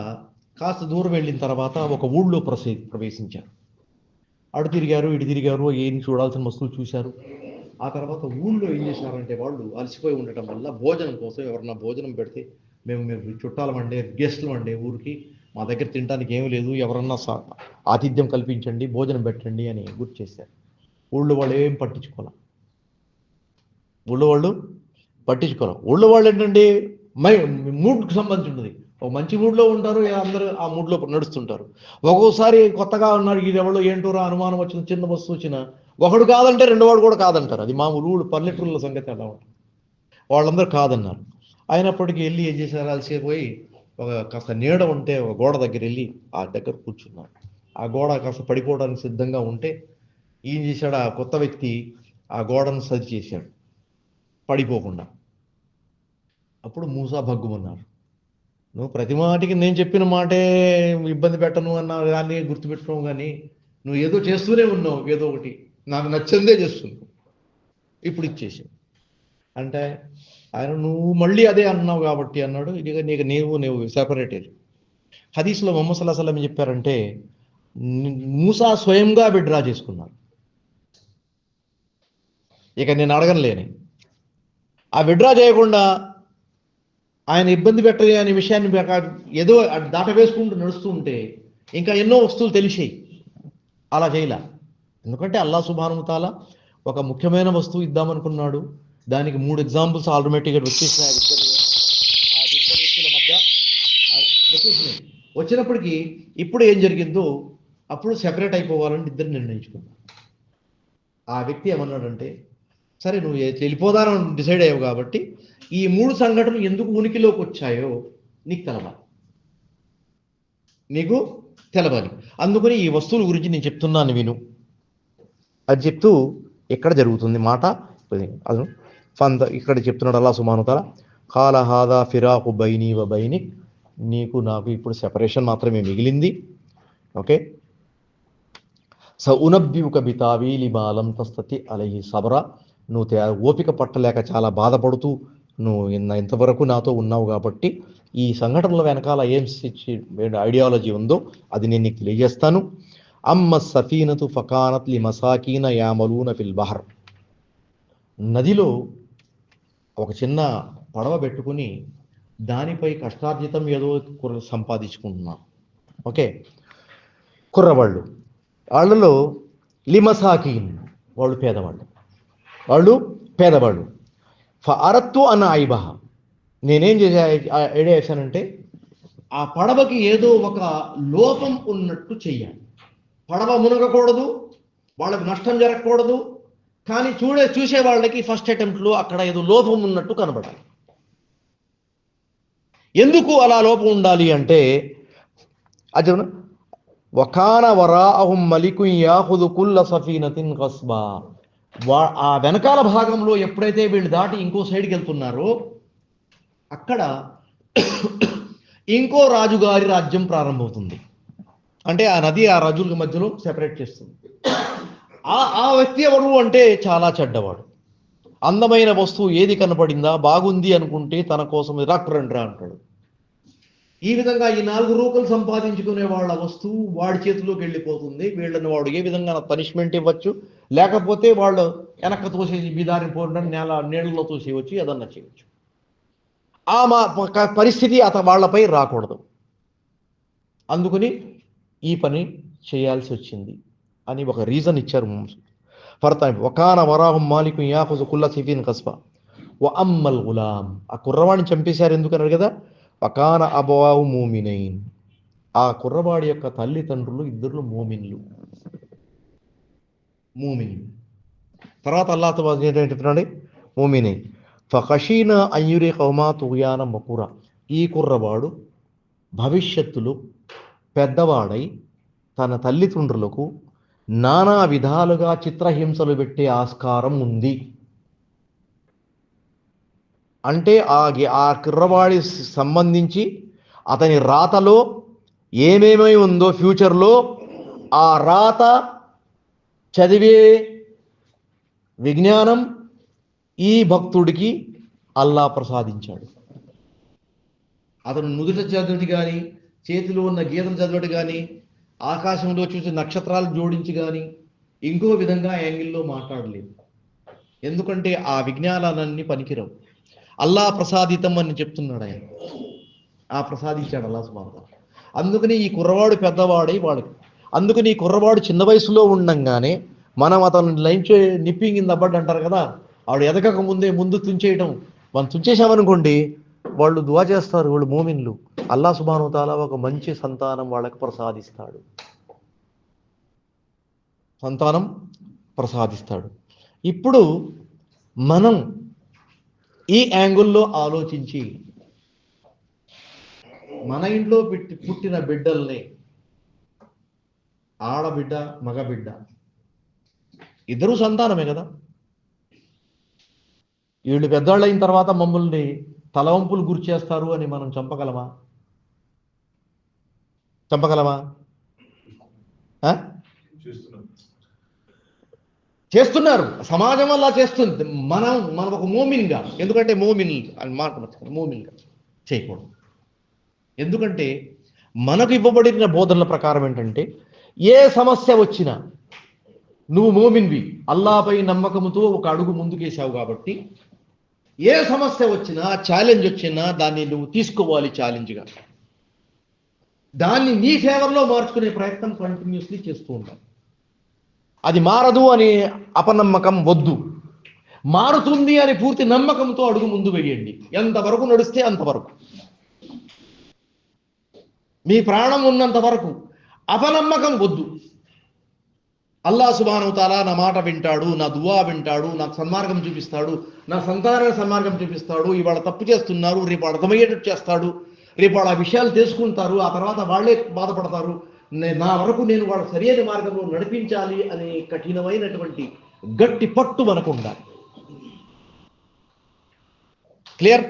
కాస్త దూరం వెళ్ళిన తర్వాత ఒక ఊళ్ళో ప్రవేశించారు. అటు తిరిగారు, ఇటు తిరిగారు, ఏం చూడాల్సిన వస్తువులు చూశారు. ఆ తర్వాత ఊళ్ళో ఏం చేశారంటే వాళ్ళు అలసిపోయి ఉండటం వల్ల భోజనం కోసం ఎవరన్నా భోజనం పెడితే మేము చుట్టాలమండే, గెస్టులు అండే, ఊరికి మా దగ్గర తినడానికి ఏమీ లేదు, ఎవరన్నా ఆతిథ్యం కల్పించండి, భోజనం పెట్టండి అని గుర్తు చేశారు. ఊళ్ళో వాళ్ళు ఏం పట్టించుకోవాలి, ఊళ్ళో వాళ్ళు ఏంటంటే మూడ్కి సంబంధించి ఉంటుంది. ఒక మంచి మూడ్లో ఉంటారు, అందరూ ఆ మూడ్లో నడుస్తుంటారు. ఒక్కోసారి కొత్తగా ఉన్నారు, ఇది ఎవరో ఏంటోరా అనుమానం వచ్చిన, చిన్న వస్తువు వచ్చిన ఒకడు కాదంటే రెండో వాడు కూడా కాదంటారు. అది మామూలు ఊళ్ళు పల్లెటూళ్ళ సంగతి అలా ఉంటుంది. వాళ్ళందరూ కాదన్నారు. అయినప్పటికీ వెళ్ళి ఏం చేశారు, అలసిపోయి కాస్త నీడ ఉంటే ఒక గోడ దగ్గర వెళ్ళి ఆ దగ్గర కూర్చున్నారు. ఆ గోడ కాస్త పడిపోవడానికి సిద్ధంగా ఉంటే ఏం చేశాడు, ఆ కొత్త వ్యక్తి ఆ గోడను సరి చేశాడు పడిపోకుండా. అప్పుడు మూసా భగ్గుమన్నారు. నువ్వు ప్రతి మాటికి నేను చెప్పిన మాటే ఇబ్బంది పెట్టను అన్న దాన్ని గుర్తుపెట్టుకోవు, కానీ నువ్వు ఏదో చేస్తూనే ఉన్నావు, ఏదో ఒకటి నాకు నచ్చిందే చేస్తున్నావు, ఇప్పుడు ఇచ్చేసి అంటే ఆయన నువ్వు మళ్ళీ అదే అన్నావు కాబట్టి అన్నాడు. ఇక నీవు సెపరేట్. హదీస్లో ముహమ్మద్ సల్లల్లాహు అలైహి వసల్లం చెప్పారంటే మూసా స్వయంగా విడ్రా చేసుకున్నాడు. ఇక నేను అడగలేని ఆ విడ్రా చేయకుండా ఆయన ఇబ్బంది పెట్టలే అనే విషయాన్ని ఏదో దాట వేసుకుంటూ నడుస్తూ ఉంటే ఇంకా ఎన్నో వస్తువులు తెలిసాయి. అలా చేయలే. ఎందుకంటే అల్లాహ్ సుబ్హానహు వ తఆలా ఒక ముఖ్యమైన వస్తువు ఇద్దామనుకున్నాడు. దానికి 3 ఎగ్జాంపుల్స్ ఆటోమేటిక్గా వచ్చేసినాయి. ఆ ఇద్దరు వ్యక్తుల మధ్య వచ్చేసినాయి. వచ్చినప్పటికీ ఇప్పుడు ఏం జరిగిందో అప్పుడు సెపరేట్ అయిపోవాలని ఇద్దరు నిర్ణయించుకున్నారు. ఆ వ్యక్తి ఏమన్నాడంటే, సరే నువ్వు వెళ్ళిపోదానని డిసైడ్ అయ్యావు కాబట్టి ఈ 3 సంఘటనలు ఎందుకు ఉనికిలోకి వచ్చాయో నీకు తెలవాలి. అందుకని ఈ వస్తువుల గురించి నేను చెప్తున్నాను విను అది చెప్తూ ఎక్కడ జరుగుతుంది మాట. ఇక్కడ చెప్తున్నాడు అల్లాహ్ సుబ్హానహు వ తఆలా, ఖాల హాదా ఫిరాఖు బైనీ వ బైనిక్, నీకు నాకు ఇప్పుడు సెపరేషన్ మాత్రమే మిగిలింది. ఓకే, సఉనబ్బిఉక బితావీలి మా లం తస్తతి అలైహి సబ్రా, నువ్వు ఓపిక పట్టలేక చాలా బాధపడుతూ నువ్వు ఇంతవరకు నాతో ఉన్నావు కాబట్టి ఈ సంఘటనల వెనకాల ఏం ఐడియాలజీ ఉందో అది నేను నీకు తెలియజేస్తాను. అమ్మ సఫీనతు ఫకానత్ లి మసాకీన యామలూన ఫిల్ బహర్, నదిలో ఒక చిన్న పడవ పెట్టుకుని దానిపై కష్టార్జితం ఏదో సంపాదించుకుంటున్నాను. ఓకే, కుర్రవాళ్ళు, వాళ్ళలో లిమసాకీన్, వాళ్ళు పేదవాళ్ళు. ఫఅరత్తు అన్న ఐబహ, నేనేం ఐడియా చేశానంటే ఆ పడవకి ఏదో ఒక లోపం ఉన్నట్టు చెయ్యాలి. పడవ మునగకూడదు, వాళ్ళకి నష్టం జరగకూడదు, కానీ చూసే వాళ్ళకి ఫస్ట్ అటెంప్ట్లో అక్కడ ఏదో లోపం ఉన్నట్టు కనబడాలి. ఎందుకు అలా లోపం ఉండాలి అంటే అది వకాన వరాఅహుం మలికున్ యాఖుదు కుల్ల సఫీనతిన్ గస్బా, ఆ వెనకాల భాగంలో ఎప్పుడైతే వీళ్ళు దాటి ఇంకో సైడ్కి వెళ్తున్నారో అక్కడ ఇంకో రాజుగారి రాజ్యం ప్రారంభమవుతుంది. అంటే ఆ నది ఆ రాజుల మధ్యలో సెపరేట్ చేస్తుంది. ఆ వ్యక్తి ఎవరు అంటే చాలా చెడ్డవాడు. అందమైన వస్తువు ఏది కనపడిందా బాగుంది అనుకుంటే తన కోసం డాక్టర్ అంటాడు. ఈ విధంగా ఈ 4 రూపాయలు సంపాదించుకునే వాళ్ళ వస్తువు వాడి చేతిలోకి వెళ్ళిపోతుంది. వీళ్ళని వాడు ఏ విధంగా పనిష్మెంట్ ఇవ్వచ్చు, లేకపోతే వాళ్ళు వెనక్కి తోసేసి బిదారి పోవడం, నీళ్ళలో తోసేయవచ్చు, ఏదన్నా చేయవచ్చు. ఆ పరిస్థితి వాళ్ళపై రాకూడదు. అందుకని ఈ పని చేయాల్సి వచ్చింది అని ఒక రీజన్ ఇచ్చారు. వకాన వరాహుం మాలికు యాఖుజు కుల్ల సిఫీన్ కస్బా వ అమ్మల్ గులాం, ఆ కుర్రవాడిని చంపేశారు ఎందుకన్నారు కదా. వకాన అబవాహు మూమినైన్, ఆ కుర్రవాడి యొక్క తల్లిదండ్రులు ఇద్దరు మూమిన్లు. తర్వాత అల్లాహ్ చెప్తున్నాడు మూమినైన్ ఫఖషీనా అయ్యురి కౌమా తుయాన మకురా, ఈ కుర్రవాడు భవిష్యత్తులో పెద్దవాడై తన తల్లిదండ్రులకు నానా విధాలుగా చిత్రహింసలు పెట్టే ఆస్కారం ఉంది. అంటే ఆ కుర్రవాడి సంబంధించి అతని రాతలో ఏమేమై ఉందో ఫ్యూచర్లో ఆ రాత చదివే విజ్ఞానం ఈ భక్తుడికి అల్లాహ్ ప్రసాదించాడు. అతను నుదుట చదవటి కానీ, చేతిలో ఉన్న గీతలు చదవటి కానీ, ఆకాశంలో చూసి నక్షత్రాలు జోడించి కానీ ఇంకో విధంగా యాంగిల్లో మాట్లాడలేదు. ఎందుకంటే ఆ విజ్ఞానాలన్నీ పనికిరావు. అల్లాహ్ ప్రసాదితం అని చెప్తున్నాడు ఆయన. ప్రసాదించాడు అల్లాహ్ సుబ్హానహు వ తఆలా. అందుకని ఈ కుర్రవాడు పెద్దవాడై అందుకని ఈ కుర్రవాడు చిన్న వయసులో ఉండంగానే మనం అతను నిప్పింగ్ ఇన్ ద బడ్ అంటారు కదా, ఆవిడ ఎదగక ముందు తుంచేయటం. మనం తుంచేసామనుకోండి వాళ్ళు దువా చేస్తారు, వాళ్ళు మోమిన్లు. అల్లాహ్ సుబ్హానహు వ తఆలా ఒక మంచి సంతానం వాళ్ళకి ప్రసాదిస్తాడు. ఇప్పుడు మనం ఈ యాంగిల్లో ఆలోచించి మన ఇంట్లో పుట్టిన బిడ్డల్ని, ఆడబిడ్డ మగబిడ్డ ఇద్దరు సంతానమే కదా, వీళ్ళు పెద్దవాళ్ళు అయిన తర్వాత మమ్మల్ని తలవంపులు గురి చేస్తారు అని మనం చంపగలమా? చంపగలమా? చేస్తున్నారు, సమాజం వల్ల చేస్తుంది. మనం ఒక మోమిన్గా, ఎందుకంటే మోమిన్ అని మాట మోమిన్గా చేయకూడదు. ఎందుకంటే మనకు ఇవ్వబడిన బోధనల ప్రకారం ఏంటంటే, ఏ సమస్య వచ్చినా నువ్వు మోమిన్వి, అల్లాపై నమ్మకంతో ఒక అడుగు ముందుకేసావు కాబట్టి ఏ సమస్య వచ్చినా, ఛాలెంజ్ వచ్చినా దాన్ని నువ్వు తీసుకోవాలి ఛాలెంజ్గా. దాన్ని నీ ఫేవర్లో మార్చుకునే ప్రయత్నం కంటిన్యూస్లీ చేస్తూ ఉండాలి. అది మారదు అని అపనమ్మకం వద్దు, మారుతుంది అని పూర్తి నమ్మకంతో అడుగు ముందు వేయండి. ఎంతవరకు నడిస్తే అంతవరకు, మీ ప్రాణం ఉన్నంత వరకు అపనమ్మకం వద్దు. అల్లాహ్ సుబ్హానహు వ తఆలా నా మాట వింటాడు, నా దువా వింటాడు, నాకు సన్మార్గం చూపిస్తాడు, నా సంతానానికి సన్మార్గం చూపిస్తాడు. ఇవాళ తప్పు చేస్తున్నారు, రేపు అర్థమయ్యేటట్టు చేస్తాడు, రేపు వాళ్ళ విషయాలు తెలుసుకుంటారు, ఆ తర్వాత వాళ్ళే బాధపడతారు. నా వరకు నేను వాళ్ళ సరైన మార్గంలో నడిపించాలి అనే కఠినమైనటువంటి గట్టి పట్టు మనకు ఉండాలి. క్లియర్?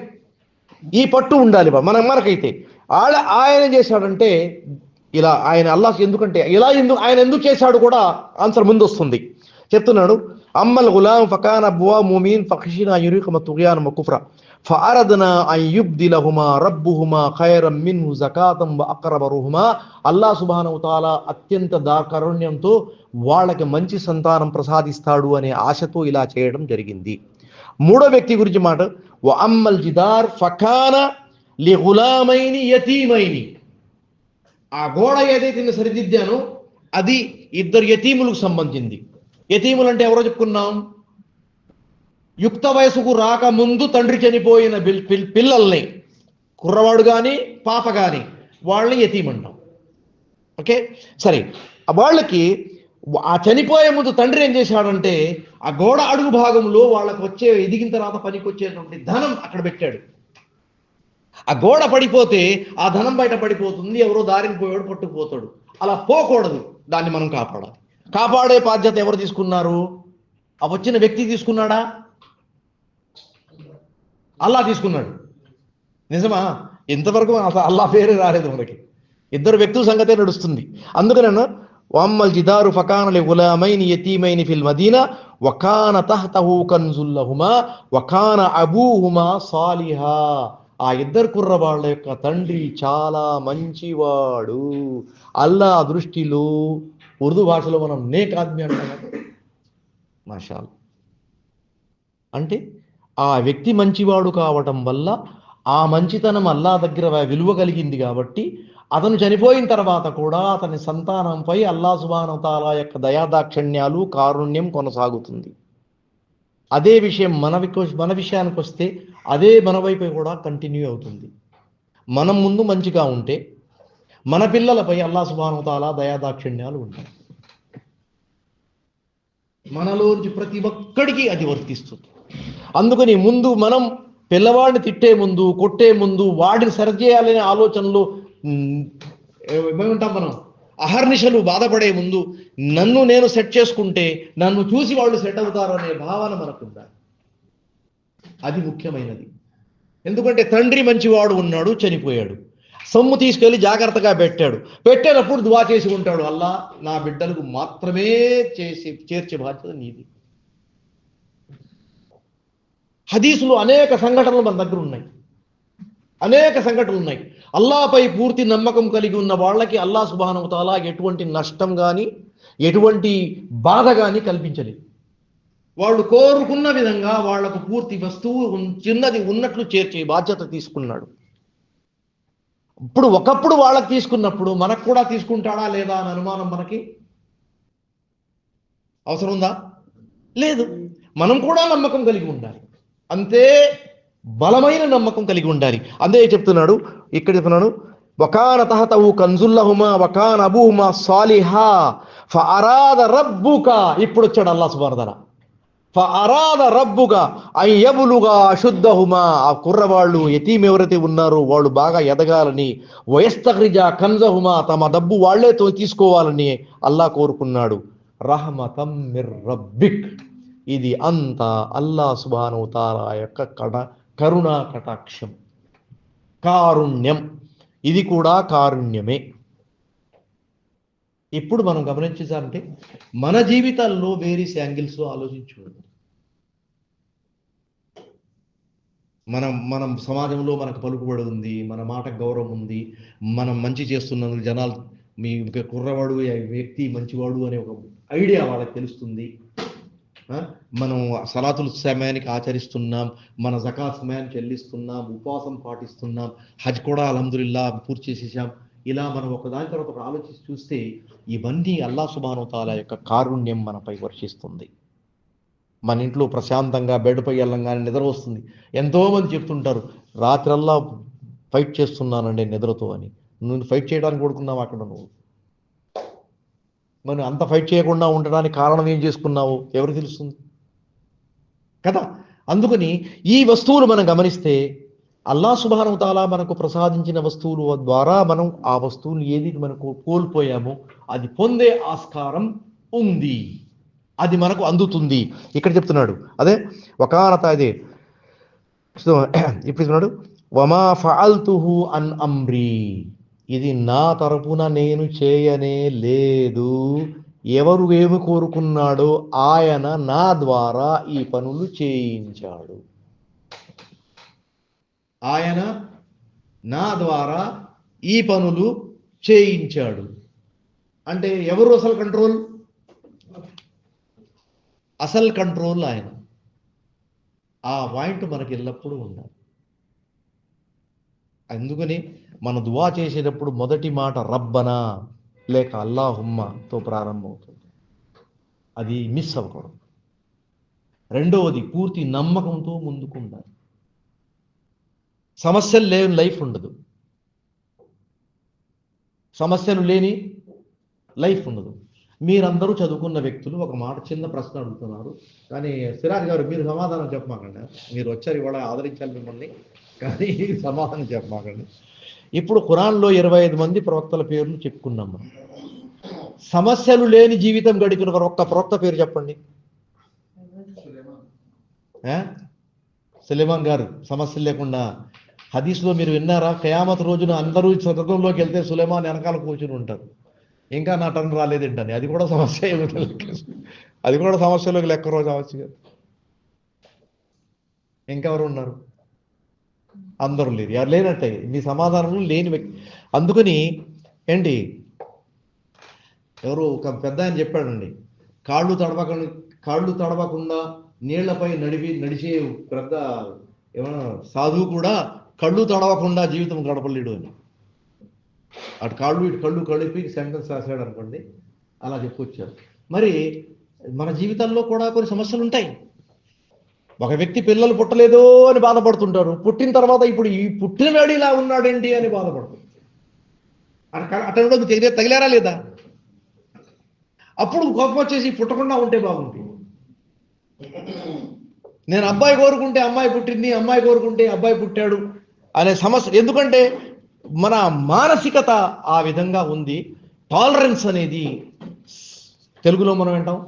ఈ పట్టు ఉండాలి మనకైతే. ఆయన చేశాడంటే ఇలా, ఆయన అల్లాహ్ ఎందుకంటే ఆయన ఎందుకు చేశాడు కూడా ఆన్సర్ ముందు వస్తుంది. చెప్తున్నాడు, అమ్మల్ గులాం ఫకాన అబ్వా ముమీన్ ఫఖషినా యురికమ తుగ్యాన కుఫ్రా ఫఅరద్నా అన్ యుబ్దిలహుమా రబ్బుహుమా ఖైరం మిన్హు జకాతం వ అక్రబ రుహుమా. అల్లాహ్ సుబ్హానహు వ తఆలా అత్యంత కారుణ్యంతో వాళ్ళకి మంచి సంతానం ప్రసాదిస్తాడు అనే ఆశతో ఇలా చేయడం జరిగింది. మూడో వ్యక్తి గురించి మాట, వ అమ్మల్ జిదార్ ఫకాన లి గులామైని యతీమైని. ఆ గోడ ఏదైతే నేను సరిదిద్దానో అది ఇద్దరు యతీములకు సంబంధించింది. యతీములు అంటే ఎవరో చెప్పుకున్నాం, యుక్త వయసుకు రాకముందు తండ్రి చనిపోయిన పిల్లల్ని, కుర్రవాడు కానీ పాప కానీ, వాళ్ళని యతీమంటాం. ఓకే, సరే. వాళ్ళకి ఆ చనిపోయే ముందు తండ్రి ఏం చేశాడంటే, ఆ గోడ అడుగు భాగంలో వాళ్ళకు వచ్చే, ఎదిగిన తర్వాత పనికి వచ్చేటువంటి ధనం అక్కడ పెట్టాడు. ఆ గోడ పడిపోతే ఆ ధనం బయట పడిపోతుంది, ఎవరో దారిని పోయాడు పట్టుకుపోతాడు. అలా పోకూడదు, దాన్ని మనం కాపాడాలి. కాపాడే బాధ్యత ఎవరు తీసుకున్నారు? ఆ వచ్చిన వ్యక్తి తీసుకున్నాడా? అల్లాహ్ తీసుకున్నాడు. నిజమా? ఇంతవరకు అల్లాహ్ పేరే రాలేదు మనకి. ఇద్దరు వ్యక్తుల సంగతే నడుస్తుంది. అందుకనే వమ్మల్ జిదారు ఫకాన లి గులామైని యతీమైని ఫిల్ మదీనా వకాన తహతహు కన్జుల్ లహుమా వకాన అబూహుమా సాలిహా. ఆ ఇద్దరు కుర్రవాళ్ళ యొక్క తండ్రి చాలా మంచివాడు. అల్లాహ్ దృష్టిలో, ఉర్దూ భాషలో మనం నేక్ ఆద్మీ అంటాం, మాషాల్లాహ్. అంటే ఆ వ్యక్తి మంచివాడు కావటం వల్ల ఆ మంచితనం అల్లాహ్ దగ్గర విలువ కలిగింది కాబట్టి అతను చనిపోయిన తర్వాత కూడా అతని సంతానంపై అల్లాహ్ సుబ్హానహు వ తఆలా యొక్క దయాదాక్షిణ్యాలు, కారుణ్యం కొనసాగుతుంది. అదే విషయం మన విషయానికి వస్తే అదే మన వైపు కూడా కంటిన్యూ అవుతుంది. మనం ముందు మంచిగా ఉంటే మన పిల్లలపై అల్లాహ్ సుబ్హానహు వ తఆలా దయాదాక్షిణ్యాలు ఉంటాయి. మనలోంచి ప్రతి ఒక్కడికి అది వర్తిస్తుంది. అందుకని ముందు మనం పిల్లవాడిని తిట్టే ముందు, కొట్టే ముందు, వాడిని సరిచేయాలనే ఆలోచనలో ఏమంటాం మనం, అహర్నిశలు బాధపడే ముందు నన్ను నేను సెట్ చేసుకుంటే నన్ను చూసి వాళ్ళు సెట్ అవుతారు అనే భావన మనకు ఉండాలి. అది ముఖ్యమైనది. ఎందుకంటే తండ్రి మంచివాడు ఉన్నాడు, చనిపోయాడు, సొమ్ము తీసుకెళ్లి జాగ్రత్తగా పెట్టేటప్పుడు దువా చేసి ఉంటాడు, అల్లాహ్ నా బిడ్డలకు మాత్రమే చేర్చే బాధ్యత నీది. హదీసులో అనేక సంఘటనలు మన దగ్గర ఉన్నాయి, అనేక సంఘటనలు ఉన్నాయి. అల్లాహపై పూర్తి నమ్మకం కలిగి ఉన్న వాళ్ళకి అల్లాహ్ సుబ్హానహు వ తఆలా ఎటువంటి నష్టం కానీ ఎటువంటి బాధ కానీ కల్పించలేదు. వాళ్ళు కోరుకున్న విధంగా వాళ్లకు పూర్తి వస్తువు చిన్నది ఉన్నట్లు చేర్చే బాధ్యత తీసుకున్నాడు. ఇప్పుడు ఒకప్పుడు వాళ్ళకి తీసుకున్నప్పుడు మనకు కూడా తీసుకుంటాడా లేదా అని అనుమానం మనకి అవసరం ఉందా? లేదు. మనం కూడా నమ్మకం కలిగి ఉండాలి, అంతే బలమైన నమ్మకం కలిగి ఉండాలి. అంతే చెప్తున్నాడు, ఇక్కడ చెప్తున్నాడు, వకాన తహతహు కన్జుల్లహుమా వకాన అబూహుమా సాలిహా ఫఅరాద రబ్బుక. ఇప్పుడు వచ్చాడు అల్లాహ్ సుబ్హానహు వ తఆలా, ఫఅరాద రబ్బుక అన్ యబ్లుగా అశుద్ధహుమా. ఆ కుర్రవాళ్ళు, యతీం ఎవరైతే ఉన్నారో వాళ్ళు బాగా ఎదగాలని, వయస్తఖ్రిజా కన్జహుమా, తమ డబ్బు వాళ్లే తీసుకోవాలని అల్లాహ్ కోరుకున్నాడు. రహమతం మిర్ రబ్బిక్. ఇది అంతా అల్లాహ్ సుబ్హానహు వ తఆలా యొక్క కరుణా కటాక్షం, కారుణ్యం, ఇది కూడా కారుణ్యమే. ఇప్పుడు మనం గమనించాలంటే మన జీవితాల్లో వేరియస్ యాంగిల్స్ ఆలోచించకూడదు. మనం సమాజంలో మనకు పలుకుబడి ఉంది, మన మాటకు గౌరవం ఉంది, మనం మంచి చేస్తున్నందుకు జనాలు మీ కుర్రవాడు వ్యక్తి మంచివాడు అనే ఒక ఐడియా వాళ్ళకి తెలుస్తుంది. మనం సలాతుల్ సమయానికి ఆచరిస్తున్నాం, మన జకాత్ సమయాన్ని చెల్లిస్తున్నాం, ఉపవాసం పాటిస్తున్నాం, హజ్ కూడా అల్హమ్దులిల్లా పూర్తి చేసేసాం. ఇలా మనం ఒకదాని తర్వాత ఒక ఆలోచించి చూస్తే ఇవన్నీ అల్లాహ్ సుబ్హానహు వ తఆలా యొక్క కారుణ్యం మనపై వర్షిస్తుంది. మన ఇంట్లో ప్రశాంతంగా బెడ్పై వెళ్ళంగానే నిద్ర వస్తుంది. ఎంతోమంది చెప్తుంటారు, రాత్రల్లా ఫైట్ చేస్తున్నానండి నిద్రతో అని. నువ్వు ఫైట్ చేయడానికి కొడుకున్నావు అక్కడ నువ్వు. మరి అంత ఫైట్ చేయకుండా ఉండడానికి కారణం ఏం చేసుకున్నావు ఎవరికి తెలుస్తుంది కదా. అందుకని ఈ వస్తువులు మనం గమనిస్తే అల్లాహ్ సుబ్హానహు వ తఆలా మనకు ప్రసాదించిన వస్తువుల ద్వారా మనం ఆ వస్తువులు ఏది మనకు కోల్పోయామో అది పొందే ఆస్కారం ఉంది, అది మనకు అందుతుంది. ఇక్కడ చెప్తున్నాడు అదే వకానత అదే ఇప్పుడు చెప్తున్నాడు వమా ఫఅల్తుహు అన్ అమ్రీ, ఇది నా తరపున నేను చేయనే లేదు, ఎవరు ఏమి కోరుకున్నాడో ఆయన నా ద్వారా ఈ పనులు చేయించాడు. ఆయన నా ద్వారా ఈ పనులు చేయించాడు అంటే ఎవరు అసలు కంట్రోల్? అసలు కంట్రోల్ ఆయన. ఆ పాయింట్ మనకి ఎల్లప్పుడూ ఉండాలి. అందుకని మన దువా చేసేటప్పుడు మొదటి మాట రబ్బనా లేక అల్లాహుమ్మతో ప్రారంభమవుతుంది, అది మిస్ అవ్వకూడదు. రెండవది పూర్తి నమ్మకంతో ముందుకు ఉండాలి. సమస్యలు లేని లైఫ్ ఉండదు, సమస్యలు లేని లైఫ్ ఉండదు. మీరందరూ చదువుకున్న వ్యక్తులు ఒక మాట చిన్న ప్రశ్న అడుగుతున్నారు, కానీ సిరాజ్ గారు మీరు సమాధానం చెప్పమాకండి. మీరు వచ్చారు ఇవాళ, ఆదరించాలి మిమ్మల్ని, కానీ సమాధానం చెప్పమాకండి. ఇప్పుడు ఖురాన్లో 25 మంది ప్రవక్తల పేర్లు చెప్పుకున్నాం మనం. సమస్యలు లేని జీవితం గడిపిన ఒక్క ప్రవక్త పేరు చెప్పండి. సులైమాన్ గారు సమస్యలు లేకుండా. హదీస్లో మీరు విన్నారా, ఖయామత్ రోజున అందరూ స్వర్గంలోకి వెళ్తే సులైమాన్ వెనకాల కూర్చుని ఉంటారు, ఇంకా నా టర్న్ రాలేదేంటని. అది కూడా సమస్య, అది కూడా సమస్యలోకి లెక్క రోజు అవచ్చు. ఇంకెవరు ఉన్నారు? అందరూ లేరు. ఎవరు లేనట్టే మీ సమాధానంలో లేని వ్యక్తి. అందుకని ఏంటి, ఎవరు ఒక పెద్ద ఆయన చెప్పాడండి, కాళ్ళు తడవకుండా నీళ్లపై నడిచే పెద్ద ఏమన్నా సాధువు కూడా కళ్ళు తడవకుండా జీవితం గడపలేడు అని. అటు కాళ్ళు ఇటు కళ్ళు కలిపి సెంటెన్స్ రాశాడు అనుకోండి, అలా చెప్పుకొచ్చారు. మరి మన జీవితాల్లో కూడా కొన్ని సమస్యలు ఉంటాయి. ఒక వ్యక్తి పిల్లలు పుట్టలేదో అని బాధపడుతుంటారు, పుట్టిన తర్వాత ఇప్పుడు ఈ పుట్టినవాడు ఇలా ఉన్నాడేంటి అని బాధపడుతుంది. అటు తగిలారా లేదా? అప్పుడు కోపం వచ్చేసి పుట్టకుండా ఉంటే బాగుంటుంది. నేను అబ్బాయి కోరుకుంటే అమ్మాయి పుట్టింది, అమ్మాయి కోరుకుంటే అబ్బాయి పుట్టాడు అనే సమస్య. ఎందుకంటే మన మానసికత ఆ విధంగా ఉంది. టాలరెన్స్ అనేది తెలుగులో మనం ఏంటాం,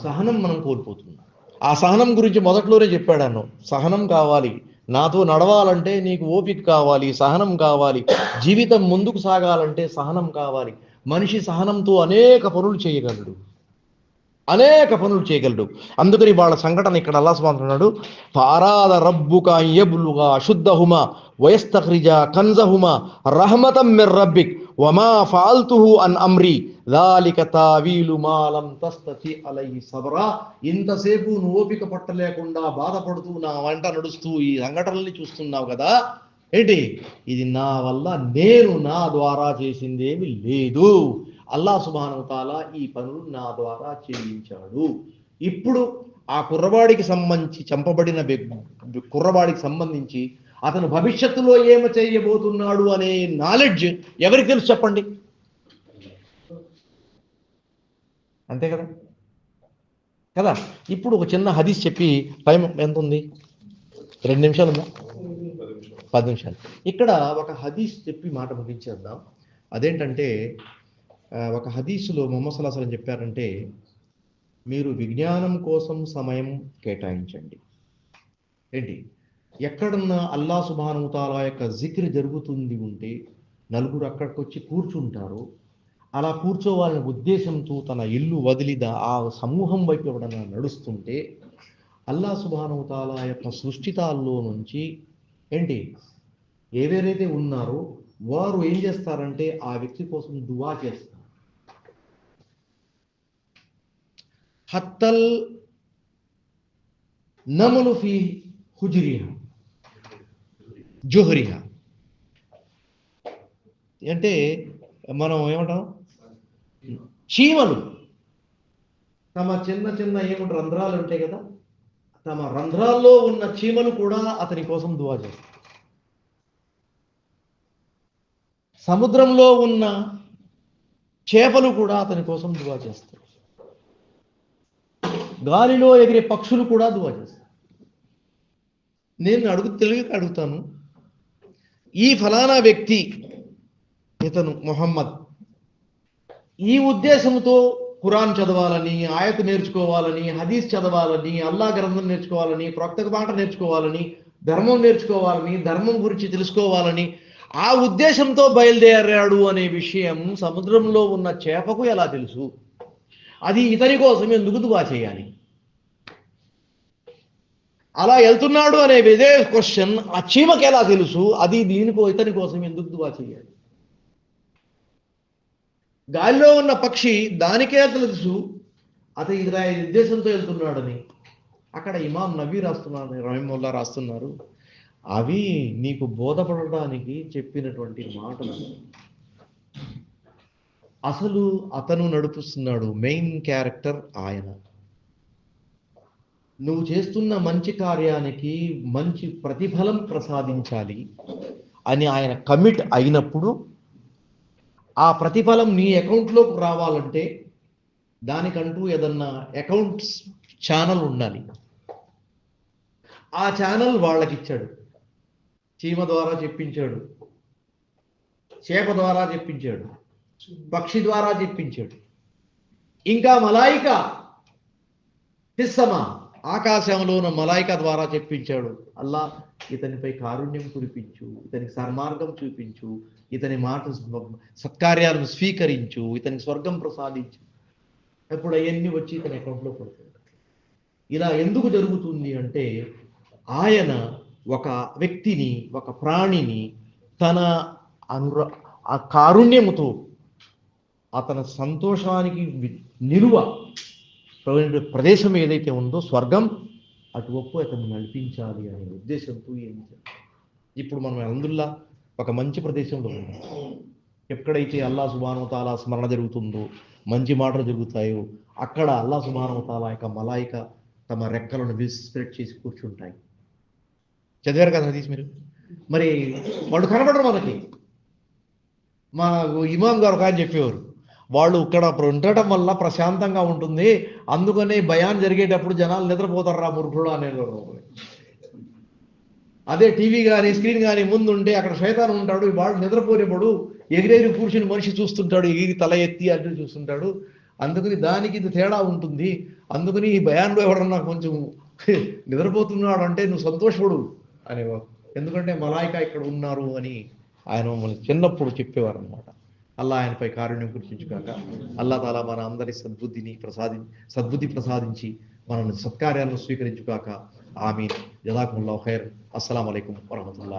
సహనం మనం కోల్పోతున్నాం. ఆ సహనం గురించి మొదట్లోనే చెప్పాడాను, సహనం కావాలి, నాతో నడవాలంటే నీకు ఓపిక కావాలి, సహనం కావాలి, జీవితం ముందుకు సాగాలంటే సహనం కావాలి. మనిషి సహనంతో అనేక పనులు చేయగలడు. అందుకని వాళ్ళ సంఘటన ఇక్కడ అల్లాహ్ సుబ్హానహు అంటున్నాడు, ఫారాద రబ్బుక యబ్లుగా అశుద్ధహుమా వయస్తఖ్రిజా కన్జహుమా రహమతం మిర్ రబ్బిక్ వమా ఫఅల్తుహు అన్ అమ్రి ذلك తావీలు మా లం తస్తతి అలైహి సబ్రా. ఇంతసేపు నువ్వు ఓపిక పట్టలేకుండా బాధపడుతూ నా వెంట నడుస్తూ ఈ సంఘటనల్ని చూస్తున్నావు కదా, ఏంటి ఇది నా వల్ల, నేను నా ద్వారా చేసిందేమి లేదు, అల్లాహ్ సుబ్హానహు వ తఆలా ఈ పనులు నా ద్వారా చేయించాడు. ఇప్పుడు ఆ కుర్రవాడికి సంబంధించి చంపబడిన కుర్రవాడికి సంబంధించి అతను భవిష్యత్తులో ఏమి చేయబోతున్నాడు అనే నాలెడ్జ్ ఎవరికి తెలుసు చెప్పండి? అంతే కదా. ఇప్పుడు ఒక చిన్న హదీస్ చెప్పి, టైం ఎంత ఉంది? 2 నిమిషాలు ఉందా? 10 నిమిషాలు. ఇక్కడ ఒక హదీస్ చెప్పి మాట ముగించేద్దాం. అదేంటంటే, ఒక హదీసులో ముహమ్మద్ సల్లల్లాహు అలైహి వసల్లం చెప్పారంటే, మీరు విజ్ఞానం కోసం సమయం కేటాయించండి. ఏంటి, ఎక్కడన్నా అల్లా సుబ్హానహు తాలా యొక్క జిక్ర్ జరుగుతుంది ఉంటే నలుగురు అక్కడికి వచ్చి కూర్చుంటారు. అలా కూర్చోవాలనే ఉద్దేశంతో తన ఇల్లు వదిలి ఆ సమూహం వైపు ఎవడన్నా నడుస్తుంటే అల్లా సుబ్హానహు తాలా యొక్క సృష్టితాల్లో నుంచి ఏంటి ఎవరైతే ఉన్నారో వారు ఏం చేస్తారంటే ఆ వ్యక్తి కోసం దువా చేస్తారు. హత్తల్ నమలు ఫీ హుజ్రిహా జుహ్రిహా అంటే మనం ఏమంటాం, చీమలు తమ చిన్న చిన్న ఏమంటారు రంధ్రాలు ఉంటాయి కదా, తమ రంధ్రాల్లో ఉన్న చీమలు కూడా అతని కోసం దువా చేస్తాయి. సముద్రంలో ఉన్న చేపలు కూడా అతని కోసం దువా చేస్తాయి. గాలిలో ఎగిరే పక్షులు కూడా దువా చేస్తాయి. నేను తెలివిగా అడుగుతాను, ఈ ఫలానా వ్యక్తి ఇతను మొహమ్మద్ ఈ ఉద్దేశంతో ఖురాన్ చదవాలని, ఆయత నేర్చుకోవాలని, హదీస్ చదవాలని, అల్లా గ్రంథం నేర్చుకోవాలని, ప్రవక్త మాట నేర్చుకోవాలని, ధర్మం నేర్చుకోవాలని, ధర్మం గురించి తెలుసుకోవాలని ఆ ఉద్దేశంతో బయలుదేరాడు అనే విషయం సముద్రంలో ఉన్న చేపకు ఎలా తెలుసు? అది ఇతని కోసం ఎందుకు దువా చేయాలి? అలా వెళ్తున్నాడు అనే ఇదే క్వశ్చన్ ఆ చీమకి ఎలా తెలుసు? అది ఇతని కోసం ఎందుకు దువా చేయాలి? గాలిలో ఉన్న పక్షి దానికే తెలుసు అతను ఇది ఉద్దేశంతో వెళ్తున్నాడని. అక్కడ ఇమాం నబీ రాస్తున్నారు, రహీముల్లా రాస్తున్నారు, అవి నీకు బోధపడడానికి చెప్పినటువంటి మాటలు. అసలు అతను నడుపుస్తున్నాడు, మెయిన్ క్యారెక్టర్ ఆయన. నువ్వు చేస్తున్న మంచి కార్యానికి మంచి ప్రతిఫలం ప్రసాదించాలి అని ఆయన కమిట్ అయినప్పుడు ఆ ప్రతిఫలం నీ అకౌంట్లోకి రావాలంటే దానికంటూ ఏదన్నా అకౌంట్స్ ఛానల్ ఉండాలి. ఆ ఛానల్ వాళ్ళకి ఇచ్చాడు. చీమ ద్వారా చెప్పించాడు, చేప ద్వారా చెప్పించాడు, పక్షి ద్వారా చెప్పించాడు, ఇంకా మలాయిక హిస్సమా ఆకాశంలో ఉన్న మలాయిక ద్వారా చెప్పించాడు. అల్లా ఇతనిపై కారుణ్యం కురిపించు, ఇతనికి సన్మార్గం చూపించు, ఇతని మాట సత్కార్యాలను స్వీకరించు, ఇతనికి స్వర్గం ప్రసాదించు. అప్పుడు అవన్నీ వచ్చి ఇతని అకౌంట్లో పడుతుంది. ఇలా ఎందుకు జరుగుతుంది అంటే ఆయన ఒక వ్యక్తిని, ఒక ప్రాణిని తన ఆ కారుణ్యముతో అతని సంతోషానికి నిలువ ప్రదేశం ఏదైతే ఉందో స్వర్గం, అటువైపు అతను నడిపించాలి అనే ఉద్దేశంతో ఏం చేయాలి. ఇప్పుడు మనం అల్హమ్దులిల్లాహ్ ఒక మంచి ప్రదేశంలో ఉన్నాం. ఎక్కడైతే అల్లా సుబ్హానహు తాలా స్మరణ జరుగుతుందో, మంచి మాటలు జరుగుతాయో అక్కడ అల్లా సుబ్హానహు తాలా యొక్క మలాయిక తమ రెక్కలను విస్ప్రెడ్ చేసి కూర్చుంటాయి. చదివారు కదా హదీస్ మీరు? మరి వాళ్ళు కనబడరు మనకి. మా ఇమాం గారు ఒక ఆయన చెప్పేవారు, వాళ్ళు ఇక్కడ ఉండటం వల్ల ప్రశాంతంగా ఉంటుంది, అందుకనే బయాన్ జరిగేటప్పుడు జనాలు నిద్రపోతారు రా మురుగుడు అనేవారు. అదే టీవీ కానీ స్క్రీన్ కానీ ముందు ఉంటే అక్కడ శైతాను ఉంటాడు, వాడు నిద్రపోనేవాడు ఎగిరేరి కూర్చుని మనిషి చూస్తుంటాడు, ఎగిరి తల ఎత్తి అంటూ చూస్తుంటాడు. అందుకని దానికి ఇది తేడా ఉంటుంది. అందుకని ఈ బయాన్లో ఎవడన్నా కొంచెం నిద్రపోతున్నాడు అంటే నువ్వు సంతోషపడు అనేవారు. ఎందుకంటే మలాయిక ఇక్కడ ఉన్నారు అని ఆయన మమ్మల్ని చిన్నప్పుడు చెప్పేవారు అనమాట. అల్లా ఆయనపై కారుణ్యం కురిపించుగాక. అల్లా తాలా మన అందరి సద్బుద్ధి ప్రసాదించి మనల్ని సత్కార్యాలను స్వీకరించుగాక. ఆమీన్. జజాకుముల్లాహు ఖైర్. అస్సలాము అలైకుం వరహమతుల్లాహి.